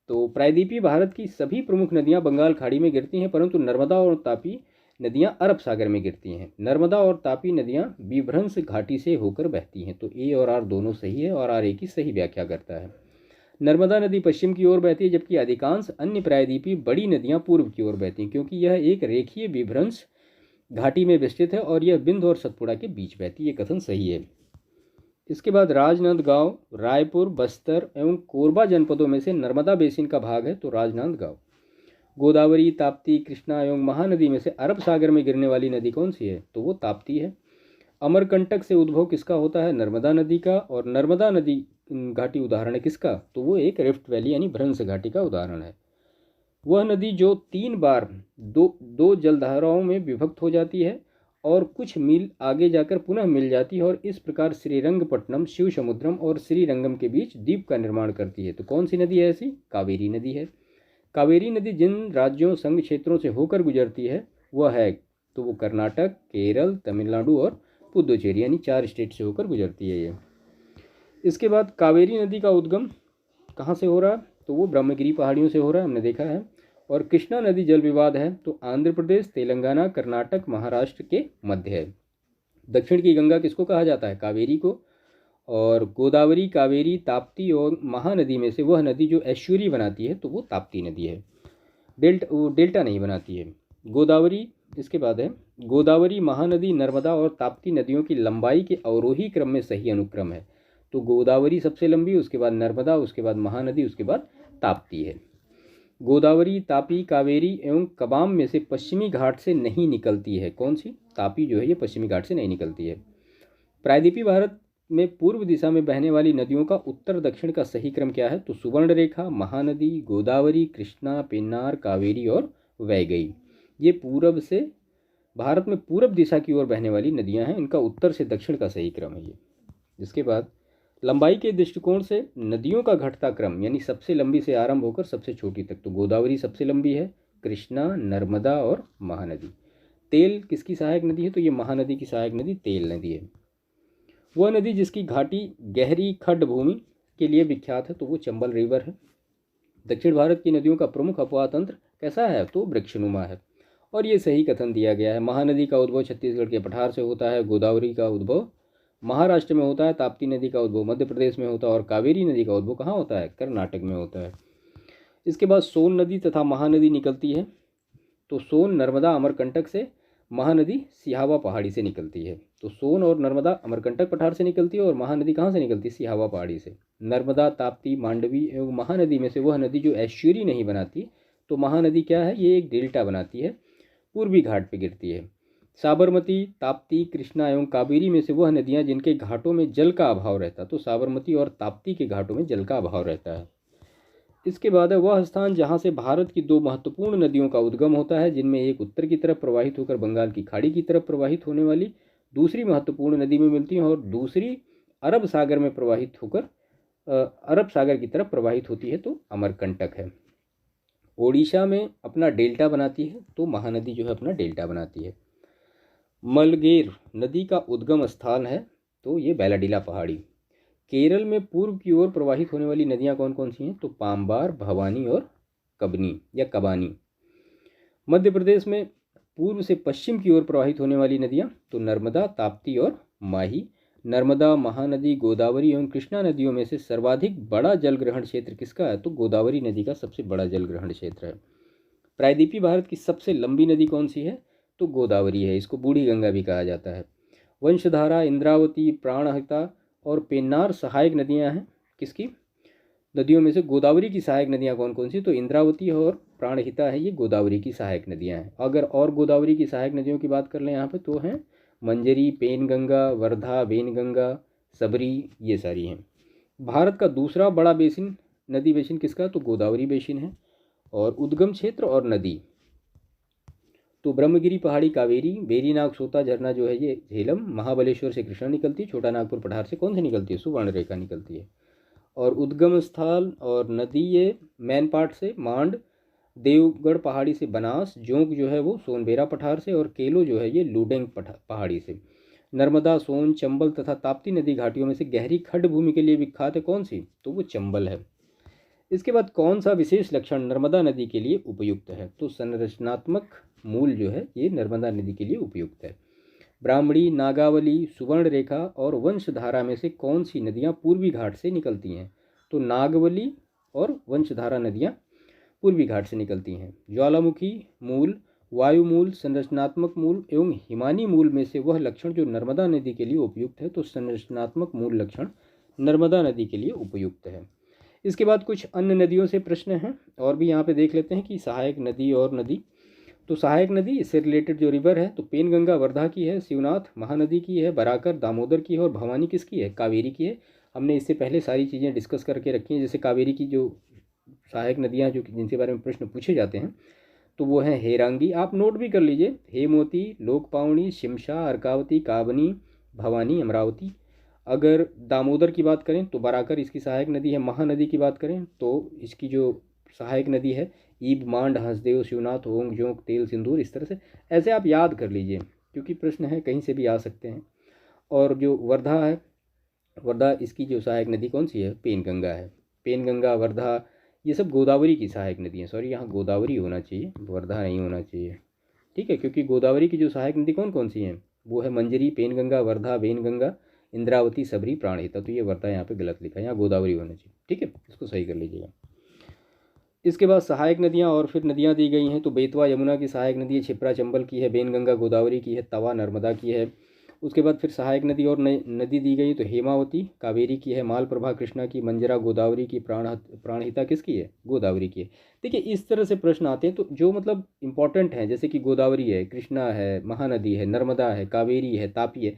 तो प्रायद्वीपीय भारत की सभी प्रमुख नदियाँ बंगाल खाड़ी में गिरती हैं, परंतु नर्मदा और तापी नदियाँ अरब सागर में गिरती हैं। नर्मदा और तापी नदियाँ विभ्रंश घाटी से होकर बहती हैं। तो ए और आर दोनों सही है और आर ए की सही व्याख्या करता है। नर्मदा नदी पश्चिम की ओर बहती है, जबकि अधिकांश अन्य प्रायद्वीपीय बड़ी नदियाँ पूर्व की ओर बहती हैं, क्योंकि यह एक रेखीय विभ्रंश घाटी में विस्तृत है और यह बिंद और सतपुड़ा के बीच बहती है। ये कथन सही है। इसके बाद राजनांदगांव, रायपुर, बस्तर एवं कोरबा जनपदों में से नर्मदा बेसिन का भाग है, तो राजनांदगांव। गोदावरी, ताप्ती, कृष्णा एवं महानदी में से अरब सागर में गिरने वाली नदी कौन सी है, तो वो ताप्ती है। अमरकंटक से उद्भव किसका होता है, नर्मदा नदी का। और नर्मदा नदी घाटी उदाहरण है किसका, तो वो एक रिफ्ट वैली यानी भ्रंश घाटी का उदाहरण है। वह नदी जो 3 बार दो जलधाराओं में विभक्त हो जाती है और कुछ मील आगे जाकर पुनः मिल जाती है, और इस प्रकार श्रीरंगपट्टनम, शिव समुद्रम और श्रीरंगम के बीच द्वीप का निर्माण करती है। तो कौन सी नदी है ऐसी, कावेरी नदी है। कावेरी नदी जिन राज्यों संघ क्षेत्रों से होकर गुजरती है वह है, तो वो कर्नाटक, केरल, तमिलनाडु और पुदुचेरी यानी 4 स्टेट से होकर गुजरती है ये। इसके बाद कावेरी नदी का उद्गम कहाँ से हो रहा है, तो वो ब्रह्मगिरी पहाड़ियों से हो रहा है, हमने देखा है। और कृष्णा नदी जल विवाद है, तो आंध्र प्रदेश, तेलंगाना, कर्नाटक, महाराष्ट्र के मध्य है। दक्षिण की गंगा किसको कहा जाता है, कावेरी को। और गोदावरी, कावेरी, ताप्ती और महानदी में से वह नदी जो एस्चुरी बनाती है, तो वो ताप्ती नदी है। डेल्टा नहीं बनाती है गोदावरी। इसके बाद है गोदावरी, महानदी, नर्मदा और ताप्ती नदियों की लंबाई के अवरोही क्रम में सही अनुक्रम है। तो गोदावरी सबसे लंबी, उसके बाद नर्मदा, उसके बाद महानदी, उसके बाद ताप्ती है। गोदावरी, तापी, कावेरी एवं कबाम में से पश्चिमी घाट से नहीं निकलती है, कौन सी, तापी जो है ये पश्चिमी घाट से नहीं निकलती है। प्रायद्वीपीय भारत में पूर्व दिशा में बहने वाली नदियों का उत्तर दक्षिण का सही क्रम क्या है, तो सुवर्ण रेखा, महानदी, गोदावरी, कृष्णा, पेन्नार, कावेरी और वैगई। ये पूर्व से भारत में पूर्व दिशा की ओर बहने वाली नदियां हैं, इनका उत्तर से दक्षिण का सही क्रम है ये। इसके बाद लंबाई के दृष्टिकोण से नदियों का घटता क्रम, यानी सबसे लंबी से आरंभ होकर सबसे छोटी तक, तो गोदावरी सबसे लंबी है, कृष्णा, नर्मदा और महानदी। तेल किसकी सहायक नदी है, तो ये महानदी की सहायक नदी तेल नदी है। वह नदी जिसकी घाटी गहरी खड्ड भूमि के लिए विख्यात है, तो वो चंबल रिवर है। दक्षिण भारत की नदियों का प्रमुख अपवाह तंत्र कैसा है, तो वृक्षनुमा है, और ये सही कथन दिया गया है। महानदी का उद्भव छत्तीसगढ़ के पठार से होता है, गोदावरी का उद्भव महाराष्ट्र में होता है, ताप्ती नदी का उद्भव मध्य प्रदेश में होता है, और कावेरी नदी का उद्भव कहाँ होता है, कर्नाटक में होता है। इसके बाद सोन नदी तथा महानदी निकलती है, तो सोन नर्मदा अमरकंटक से, महानदी सिहावा पहाड़ी से निकलती है। तो सोन और नर्मदा अमरकंटक पठार से निकलती है और महानदी कहाँ से निकलती है, सिहावा पहाड़ी से। नर्मदा, ताप्ती, मांडवी एवं महानदी में से वह नदी जो एस्चुरी नहीं बनाती, तो महानदी क्या है, ये एक डेल्टा बनाती है, पूर्वी घाट पर गिरती है। साबरमती, ताप्ती, कृष्णा एवं कावेरी में से वह नदियाँ जिनके घाटों में जल का अभाव रहता, तो साबरमती और ताप्ती के घाटों में जल का अभाव रहता है। इसके बाद है वह स्थान जहाँ से भारत की 2 महत्वपूर्ण नदियों का उद्गम होता है, जिनमें एक उत्तर की तरफ प्रवाहित होकर बंगाल की खाड़ी की तरफ प्रवाहित होने वाली दूसरी महत्वपूर्ण नदी में मिलती है, और दूसरी अरब सागर में प्रवाहित होकर अरब सागर की तरफ प्रवाहित होती है, तो अमरकंटक है। ओडिशा में अपना डेल्टा बनाती है, तो महानदी जो है अपना डेल्टा बनाती है। मलगेर नदी का उद्गम स्थान है, तो ये बैलाडीला पहाड़ी। केरल में पूर्व की ओर प्रवाहित होने वाली नदियां कौन कौन सी हैं, तो पाम्बार, भवानी और कबनी या कबानी। मध्य प्रदेश में पूर्व से पश्चिम की ओर प्रवाहित होने वाली नदियां, तो नर्मदा, ताप्ती और माही। नर्मदा, महानदी, गोदावरी एवं कृष्णा नदियों में से सर्वाधिक बड़ा जल ग्रहण क्षेत्र किसका है, तो गोदावरी नदी का सबसे बड़ा जल ग्रहण क्षेत्र है। प्रायद्वीपीय भारत की सबसे लंबी नदी कौन सी है, तो गोदावरी है, इसको बूढ़ी गंगा भी कहा जाता है। वंशधारा, इंद्रावती, प्राणहिता और पेन्नार सहायक नदियां हैं किसकी, नदियों में से गोदावरी की सहायक नदियां कौन कौन सी, तो इंद्रावती और प्राणहिता है, ये गोदावरी की सहायक नदियाँ हैं। अगर और गोदावरी की सहायक नदियों की बात कर लें यहाँ पे तो हैं मंजरी, पेनगंगा, वर्धा, वेनगंगा, सबरी, ये सारी हैं। भारत का दूसरा बड़ा बेसिन, नदी बेसिन किसका, तो गोदावरी बेसिन है। और उद्गम क्षेत्र और नदी तो ब्रह्मगिरी पहाड़ी कावेरी, बेरीनाग सोता झरना जो है ये झेलम, महाबलेश्वर से कृष्णा निकलती है, छोटा नागपुर पठार से कौन सी निकलती है, सुवर्ण रेखा निकलती है। और उद्गम स्थल और नदी ये मैनपाट से मांड, देवगढ़ पहाड़ी से बनास, जोंक जो है वो सोनबेरा पठार से, और केलो जो है ये लूडेंग पहाड़ी से। नर्मदा, सोन, चंबल तथा ताप्ती नदी घाटियों में से गहरी खड्ड भूमि के लिए विख्यात है कौन सी, तो वो चंबल है। इसके बाद कौन सा विशेष लक्षण नर्मदा नदी के लिए उपयुक्त है, तो संरचनात्मक मूल जो है ये नर्मदा नदी के लिए उपयुक्त है। ब्राह्मणी, नागावली, सुवर्ण रेखा और वंशधारा में से कौन सी नदियाँ पूर्वी घाट से निकलती हैं, तो नागवली और वंशधारा नदियाँ पूर्वी घाट से निकलती हैं। ज्वालामुखी मूल, वायुमूल, संरचनात्मक मूल एवं हिमानी मूल में से वह लक्षण जो नर्मदा नदी के लिए उपयुक्त है, तो संरचनात्मक मूल लक्षण नर्मदा नदी के लिए उपयुक्त है। इसके बाद कुछ अन्य नदियों से प्रश्न हैं और भी यहाँ पे देख लेते हैं कि सहायक नदी और नदी। तो सहायक नदी इससे रिलेटेड जो रिवर है तो पेनगंगा वर्धा की है, शिवनाथ महानदी की है, बराकर दामोदर की है, और भवानी किसकी है, कावेरी की है। हमने इससे पहले सारी चीज़ें डिस्कस करके रखी हैं। जैसे कावेरी की जो सहायक नदियाँ जो जिनके बारे में प्रश्न पूछे जाते हैं तो वो हैं हेरांगी, आप नोट भी कर लीजिए, हेमवती, लोकपावनी, शिमशा, अर्कावती, काबनी, भवानी, अमरावती। अगर दामोदर की बात करें तो बराकर इसकी सहायक नदी है। महानदी की बात करें तो इसकी जो सहायक नदी है ईब, मांड, हंसदेव, शिवनाथ, ओंग, जोंक, तेल, सिंदूर, इस तरह से ऐसे आप याद कर लीजिए क्योंकि प्रश्न है कहीं से भी आ सकते हैं। और जो वर्धा है, वर्धा इसकी जो सहायक नदी कौन सी है, पेनगंगा है। पेनगंगा, वर्धा, ये सब गोदावरी की सहायक नदी हैं। सॉरी, यहाँ गोदावरी होना चाहिए, वर्धा नहीं होना चाहिए, ठीक है, क्योंकि गोदावरी की जो सहायक नदी कौन कौन सी हैं वो है मंजरी, पेनगंगा, वर्धा, वेनगंगा, इंद्रावती, सबरी, प्राणहिता। तो ये वर्धा यहाँ पे गलत लिखा है, यहाँ गोदावरी होना चाहिए, ठीक है, इसको सही कर लीजिएगा। इसके बाद सहायक नदियाँ और फिर नदियाँ दी गई हैं तो बेतवा यमुना की सहायक नदी है, छिप्रा चंबल की है, बेनगंगा गोदावरी की है, तवा नर्मदा की है। उसके बाद फिर सहायक नदी और नदी दी गई तो हेमावती कावेरी की है, मालप्रभा कृष्णा की, मंजरा गोदावरी की, प्राणहिता किसकी है, गोदावरी की है। देखिए इस तरह से प्रश्न आते हैं तो जो मतलब इंपॉर्टेंट हैं जैसे कि गोदावरी है, कृष्णा है, महानदी है, नर्मदा है, कावेरी है, तापी है,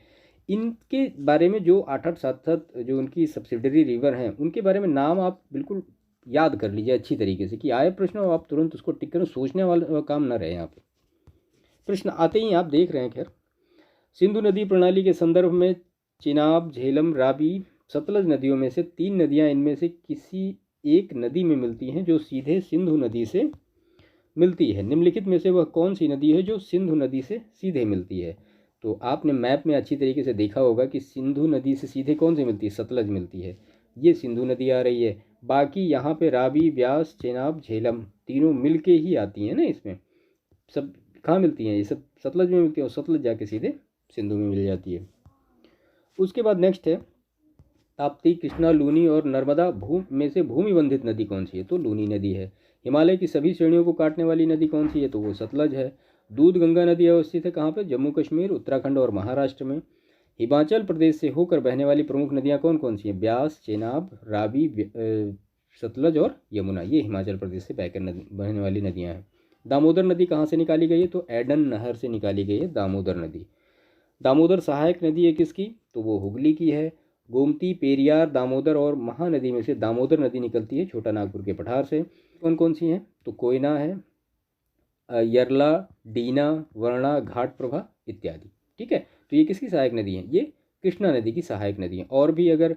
इनके बारे में जो 8-8, 7-7 जो उनकी सब्सिडरी रिवर हैं उनके बारे में नाम आप बिल्कुल याद कर लीजिए अच्छी तरीके से कि आए प्रश्न और आप तुरंत उसको टिक करें, सोचने वाला काम ना रहे। यहाँ पे प्रश्न आते ही आप देख रहे हैं। खैर, सिंधु नदी प्रणाली के संदर्भ में चिनाब, झेलम, रावी, सतलज नदियों में से 3 नदियाँ इनमें से किसी एक नदी में मिलती हैं जो सीधे सिंधु नदी से मिलती है। निम्नलिखित में से वह कौन सी नदी है जो सिंधु नदी से सीधे मिलती है। तो आपने मैप में अच्छी तरीके से देखा होगा कि सिंधु नदी से सीधे कौन सी मिलती है, सतलज मिलती है, ये सिंधु नदी आ रही है। बाकी यहाँ पे रावी, व्यास, चेनाब, झेलम तीनों मिल के ही आती हैं ना, इसमें सब कहाँ मिलती हैं, ये सब सतलज में मिलती है और सतलज जाके सीधे सिंधु में मिल जाती है। उसके बाद नेक्स्ट है ताप्ती, कृष्णा, लूनी और नर्मदा में से भूमि बंधित नदी कौन सी है, तो लूनी नदी है। हिमालय की सभी श्रेणियों को काटने वाली नदी कौन सी है, तो वो सतलज है। दूध गंगा नदी अवस्थित है कहाँ पे, जम्मू कश्मीर, उत्तराखंड और महाराष्ट्र में। हिमाचल प्रदेश से होकर बहने वाली प्रमुख नदियाँ कौन कौन सी हैं, ब्यास, चेनाब, रावी, सतलज और यमुना, ये हिमाचल प्रदेश से बहकर बहने वाली नदियाँ हैं। दामोदर नदी कहाँ से निकाली गई है, तो एडन नहर से निकाली गई है दामोदर नदी। दामोदर सहायक नदी है किसकी, तो वो हुगली की है। गोमती, पेरियार, दामोदर और महानदी में से दामोदर नदी निकलती है छोटा नागपुर के पठार से। कौन कौन सी हैं, तो कोयना है, यरला, डीना, वर्णा, घाट प्रभा इत्यादि, ठीक है। तो ये किसकी सहायक नदी है, ये कृष्णा नदी की सहायक नदी है। और भी अगर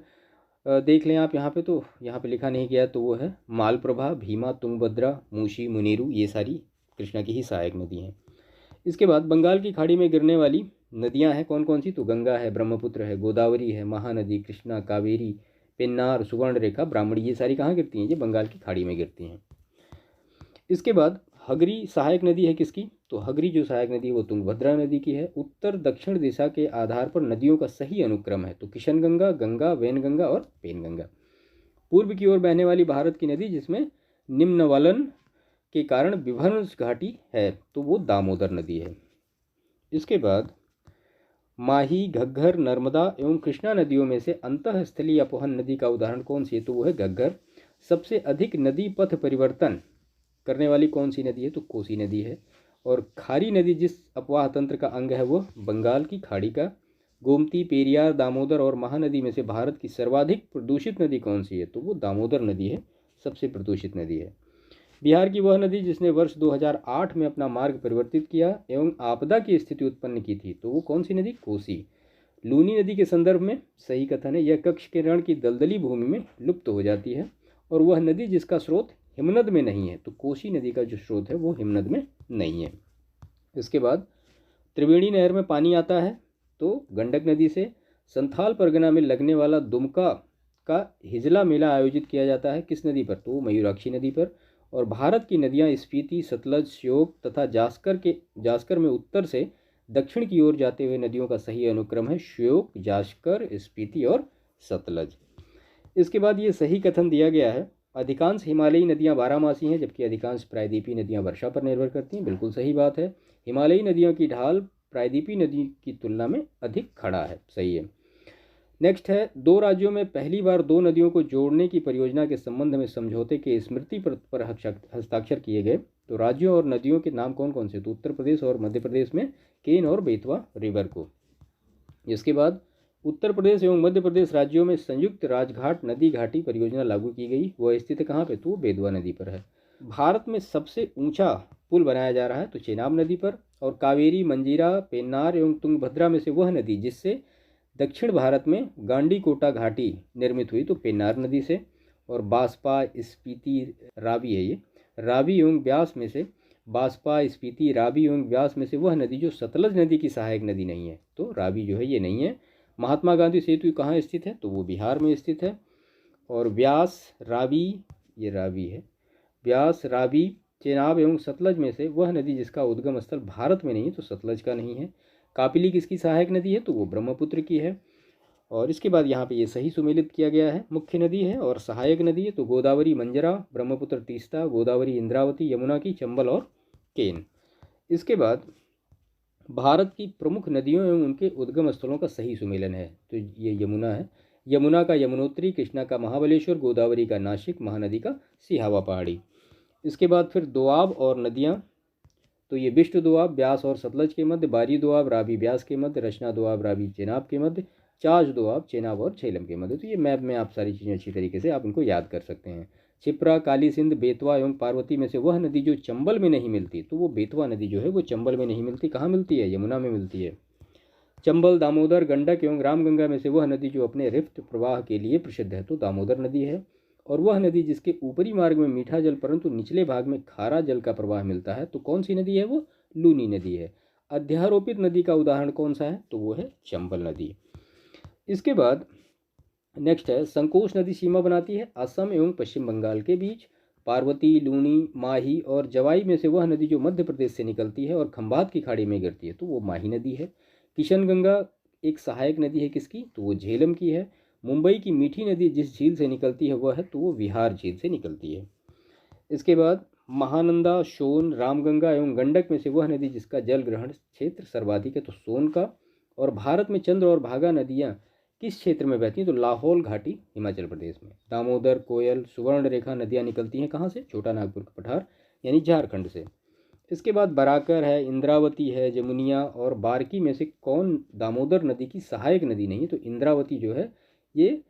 देख लें आप यहाँ पे तो यहाँ पे लिखा नहीं गया तो वो है मालप्रभा, भीमा, तुंगभद्रा, मूशी, मुनीरू, ये सारी कृष्णा की ही सहायक नदी हैं। इसके बाद बंगाल की खाड़ी में गिरने वाली नदियाँ हैं कौन कौन सी, तो गंगा है, ब्रह्मपुत्र है, गोदावरी है, महानदी, कृष्णा, कावेरी, पेन्नार, सुवर्ण रेखा, ब्राह्मणी, ये सारी कहाँ गिरती हैं, ये बंगाल की खाड़ी में गिरती हैं। इसके बाद हगरी सहायक नदी है किसकी, तो हगरी जो सहायक नदी है वो तुंगभद्रा नदी की है। उत्तर दक्षिण दिशा के आधार पर नदियों का सही अनुक्रम है तो किशनगंगा, गंगा, वैनगंगा और पेनगंगा। पूर्व की ओर बहने वाली भारत की नदी जिसमें निम्नवलन के कारण विभंस घाटी है तो वो दामोदर नदी है। इसके बाद माही, घग्गर, नर्मदा एवं कृष्णा नदियों में से अंतःस्थलीय अपवहन नदी का उदाहरण कौन सी है, तो वो है घग्गर। सबसे अधिक नदी पथ परिवर्तन करने वाली कौन सी नदी है, तो कोसी नदी है। और खारी नदी जिस अपवाह तंत्र का अंग है वो बंगाल की खाड़ी का। गोमती, पेरियार, दामोदर और महानदी में से भारत की सर्वाधिक प्रदूषित नदी कौन सी है, तो वो दामोदर नदी है, सबसे प्रदूषित नदी है। बिहार की वह नदी जिसने वर्ष 2008 में अपना मार्ग परिवर्तित किया एवं आपदा की स्थिति उत्पन्न की थी, तो वो कौन सी नदी, कोसी। लूनी नदी के संदर्भ में सही कथन है, यह कक्ष के रण की दलदली भूमि में लुप्त हो जाती है। और वह नदी जिसका स्रोत हिमनद में नहीं है, तो कोसी नदी का जो स्रोत है वो हिमनद में नहीं है। इसके बाद त्रिवेणी नहर में पानी आता है तो गंडक नदी से। संथाल परगना में लगने वाला दुमका का हिजला मेला आयोजित किया जाता है किस नदी पर, तो मयूराक्षी नदी पर। और भारत की नदियां स्पीति, सतलज, श्योक तथा जास्कर में उत्तर से दक्षिण की ओर जाते हुए नदियों का सही अनुक्रम है श्योक, जास्कर, स्पीति और सतलज। इसके बाद ये सही कथन दिया गया है, अधिकांश हिमालयी नदियां बारहमासी हैं जबकि अधिकांश प्रायद्वीपीय नदियां वर्षा पर निर्भर करती हैं। बिल्कुल सही बात है, हिमालयी नदियों की ढाल प्रायद्वीपीय नदी की तुलना में अधिक खड़ा है, सही है। नेक्स्ट है, दो राज्यों में पहली बार दो नदियों को जोड़ने की परियोजना के संबंध में समझौते के स्मृति पर हस्ताक्षर किए गए। तो राज्यों और नदियों के नाम कौन कौन से, तो उत्तर प्रदेश और मध्य प्रदेश में केन और बेतवा रिवर को। इसके बाद उत्तर प्रदेश एवं मध्य प्रदेश राज्यों में संयुक्त राजघाट नदी घाटी परियोजना लागू की गई। वह स्थित है कहाँ पे, तो बेतवा नदी पर है। भारत में सबसे ऊंचा पुल बनाया जा रहा है तो चेनाब नदी पर। और कावेरी, मंजीरा, पेन्नार एवं तुंगभद्रा में से वह नदी जिससे दक्षिण भारत में गांडीकोटा घाटी निर्मित हुई, तो पेन्नार नदी से। और बांसपा, स्पीति, रावी है ये, रावी एवं ब्यास में से बांसपा, स्पीति, रावी एवं ब्यास में से वह नदी जो सतलज नदी की सहायक नदी नहीं है, तो रावी जो है ये नहीं है। महात्मा गांधी सेतु कहाँ स्थित है, तो वो बिहार में स्थित है। और व्यास, रावी, ये रावी है, व्यास, रावी, चेनाब एवं सतलज में से वह नदी जिसका उद्गम स्थल भारत में नहीं है, तो सतलज का नहीं है। कापिली किसकी सहायक नदी है, तो वो ब्रह्मपुत्र की है। और इसके बाद यहाँ पे ये सही सुमेलित किया गया है, मुख्य नदी है और सहायक नदी है तो गोदावरी मंजरा, ब्रह्मपुत्र तीस्ता, गोदावरी इंद्रावती, यमुना की चंबल और केन। इसके बाद भारत की प्रमुख नदियों एवं उनके उद्गम स्थलों का सही सुमेलन है, तो ये यमुना है, यमुना का यमुनोत्री, कृष्णा का महाबलेश्वर, गोदावरी का नासिक, महानदी का सिहावा पहाड़ी। इसके बाद फिर दोआब और नदियाँ, तो ये विष्णु दोआब ब्यास और सतलज के मध्य, बारी दोआब रावी ब्यास के मध्य, रचना दोआब रावी चेनाब के मध्य, चाज दोआब चेनाब और झेलम के मध्य। तो ये मैप में आप सारी चीज़ें अच्छी तरीके से आप इनको याद कर सकते हैं। छिप्रा, काली सिंध, बेतवा एवं पार्वती में से वह नदी जो चंबल में नहीं मिलती, तो वो बेतवा नदी जो है वो चंबल में नहीं मिलती, कहाँ मिलती है, यमुना में मिलती है। चंबल, दामोदर, गंडक एवं रामगंगा में से वह नदी जो अपने रिफ्त प्रवाह के लिए प्रसिद्ध है, तो दामोदर नदी है। और वह नदी जिसके ऊपरी मार्ग में मीठा जल परंतु निचले भाग में खारा जल का प्रवाह मिलता है, तो कौन सी नदी है, वो लूनी नदी है। अध्यारोपित नदी का उदाहरण कौन सा है, तो वो है चंबल नदी। इसके बाद नेक्स्ट है, संकोश नदी सीमा बनाती है असम एवं पश्चिम बंगाल के बीच। पार्वती, लूनी, माही और जवाई में से वह नदी जो मध्य प्रदेश से निकलती है और खंभात की खाड़ी में गिरती है, तो वो माही नदी है। किशन गंगा एक सहायक नदी है किसकी, तो वो झेलम की है। मुंबई की मीठी नदी जिस झील से निकलती है वह है, तो वो विहार झील से निकलती है। इसके बाद महानंदा, सोन, रामगंगा एवं गंडक में से वह नदी जिसका जल ग्रहण क्षेत्र सर्वाधिक है, तो सोन का। और भारत में चंद्र और भागा नदियाँ किस क्षेत्र में बहती हैं, तो लाहौल घाटी हिमाचल प्रदेश में। दामोदर, कोयल, सुवर्ण रेखा नदियाँ निकलती हैं कहाँ से, छोटा नागपुर का पठार यानी झारखंड से। इसके बाद बराकर है, इंद्रावती है, जमुनिया और बारकी में से कौन दामोदर नदी की सहायक नदी नहीं है, तो इंद्रावती जो है ये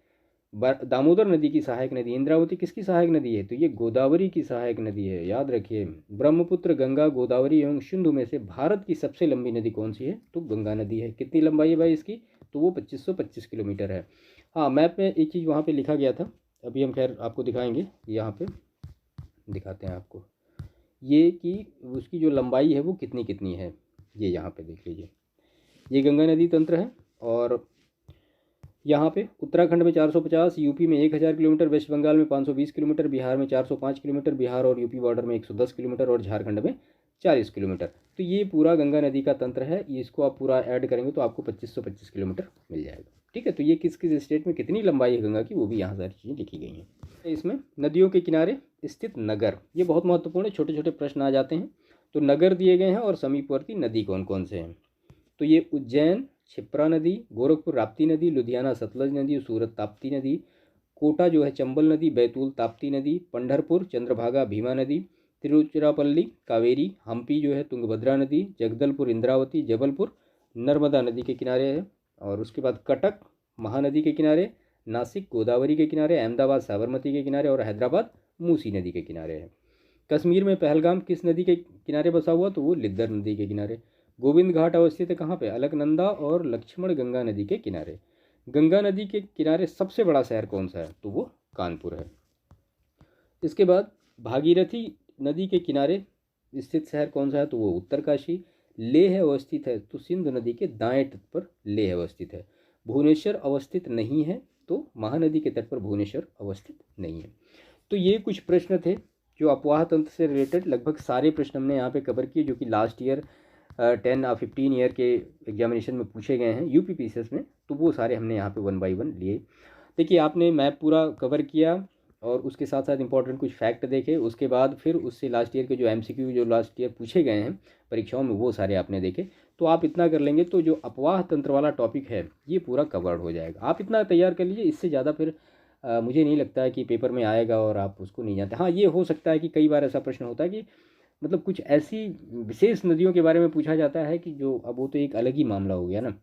दामोदर नदी की सहायक नदी। इंद्रावती किसकी सहायक नदी है, तो ये गोदावरी की सहायक नदी है, याद रखिए। ब्रह्मपुत्र, गंगा, गोदावरी एवं सिंधु में से भारत की सबसे लंबी नदी कौन सी है, तो गंगा नदी है। कितनी लंबाई है भाई इसकी, तो वो 2525 किलोमीटर है। हाँ, मैप में एक चीज़ वहाँ पे लिखा गया था, अभी हम खैर आपको दिखाएंगे, यहाँ पे दिखाते हैं आपको ये कि उसकी जो लंबाई है वो कितनी कितनी है। ये यहाँ पे देख लीजिए, ये गंगा नदी तंत्र है। और यहाँ पे उत्तराखंड में 450, यूपी में 1000 किलोमीटर, वेस्ट बंगाल में 520 किलोमीटर, बिहार में 405 किलोमीटर, बिहार और यूपी बॉर्डर में 110 किलोमीटर और झारखंड में 40 किलोमीटर। तो ये पूरा गंगा नदी का तंत्र है, इसको आप पूरा ऐड करेंगे तो आपको 2525 किलोमीटर मिल जाएगा। ठीक है, तो ये किस किस स्टेट में कितनी लंबाई है गंगा की, वो भी यहाँ सारी चीज़ें लिखी गई हैं। इसमें नदियों के किनारे स्थित नगर, ये बहुत महत्वपूर्ण है, छोटे छोटे प्रश्न आ जाते हैं। तो नगर दिए गए हैं और समीपवर्ती नदी कौन कौन से हैं, तो ये उज्जैन क्षिप्रा नदी, गोरखपुर राप्ती नदी, लुधियाना सतलज नदी, सूरत ताप्ती नदी, कोटा जो है चंबल नदी, बैतूल ताप्ती नदी, पंढरपुर चंद्रभागा भीमा नदी, तिरुचिरापल्ली कावेरी, हम्पी जो है तुंगभद्रा नदी, जगदलपुर इंद्रावती, जबलपुर नर्मदा नदी के किनारे है। और उसके बाद कटक महानदी के किनारे, नासिक गोदावरी के किनारे, अहमदाबाद साबरमती के किनारे और हैदराबाद मूसी नदी के किनारे है। कश्मीर में पहलगाम किस नदी के किनारे बसा हुआ, तो वो लिद्दर नदी के किनारे। गोविंद घाट अवस्थित है कहाँ पे, अलकनंदा और लक्ष्मण गंगा नदी के किनारे। गंगा नदी के किनारे सबसे बड़ा शहर कौन सा है, तो वो कानपुर है। इसके बाद भागीरथी नदी के किनारे स्थित शहर कौन सा है, तो वो उत्तरकाशी। लेह अवस्थित है, तो सिंधु नदी के दाएं तट पर लेह अवस्थित है। भुवनेश्वर अवस्थित नहीं है, तो महानदी के तट पर भुवनेश्वर अवस्थित नहीं है। तो ये कुछ प्रश्न थे जो अपवाह तंत्र से रिलेटेड, लगभग सारे प्रश्न हमने यहाँ पे कवर किए जो कि लास्ट ईयर 10 और 15 ईयर के एग्जामिनेशन में पूछे गए हैं यूपीपीसीएस में। तो वो सारे हमने यहाँ पे 1 बाय 1 लिए। देखिए आपने मैप पूरा कवर किया और उसके साथ साथ इंपॉर्टेंट कुछ फैक्ट देखे, उसके बाद फिर उससे लास्ट ईयर के जो एमसीक्यू जो लास्ट ईयर पूछे गए हैं परीक्षाओं में वो सारे आपने देखे। तो आप इतना कर लेंगे तो जो अपवाह तंत्र वाला टॉपिक है ये पूरा कवर्ड हो जाएगा। आप इतना तैयार कर लीजिए, इससे ज़्यादा फिर मुझे नहीं लगता है कि पेपर में आएगा और आप उसको नहीं जानते। हाँ, ये हो सकता है कि कई बार ऐसा प्रश्न होता है कि मतलब कुछ ऐसी विशेष नदियों के बारे में पूछा जाता है कि जो अब वो तो एक अलग ही मामला हो गया ना।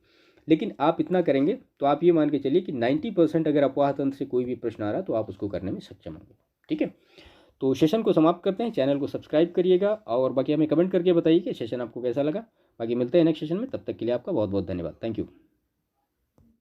लेकिन आप इतना करेंगे तो आप ये मान के चलिए कि 90% अगर अपवाह तंत्र से कोई भी प्रश्न आ रहा है तो आप उसको करने में सक्षम होंगे। ठीक है, तो सेशन को समाप्त करते हैं। चैनल को सब्सक्राइब करिएगा और बाकी हमें कमेंट करके बताइए कि सेशन आपको कैसा लगा। बाकी मिलते हैं नेक्स्ट सेशन में, तब तक के लिए आपका बहुत बहुत धन्यवाद। Thank you.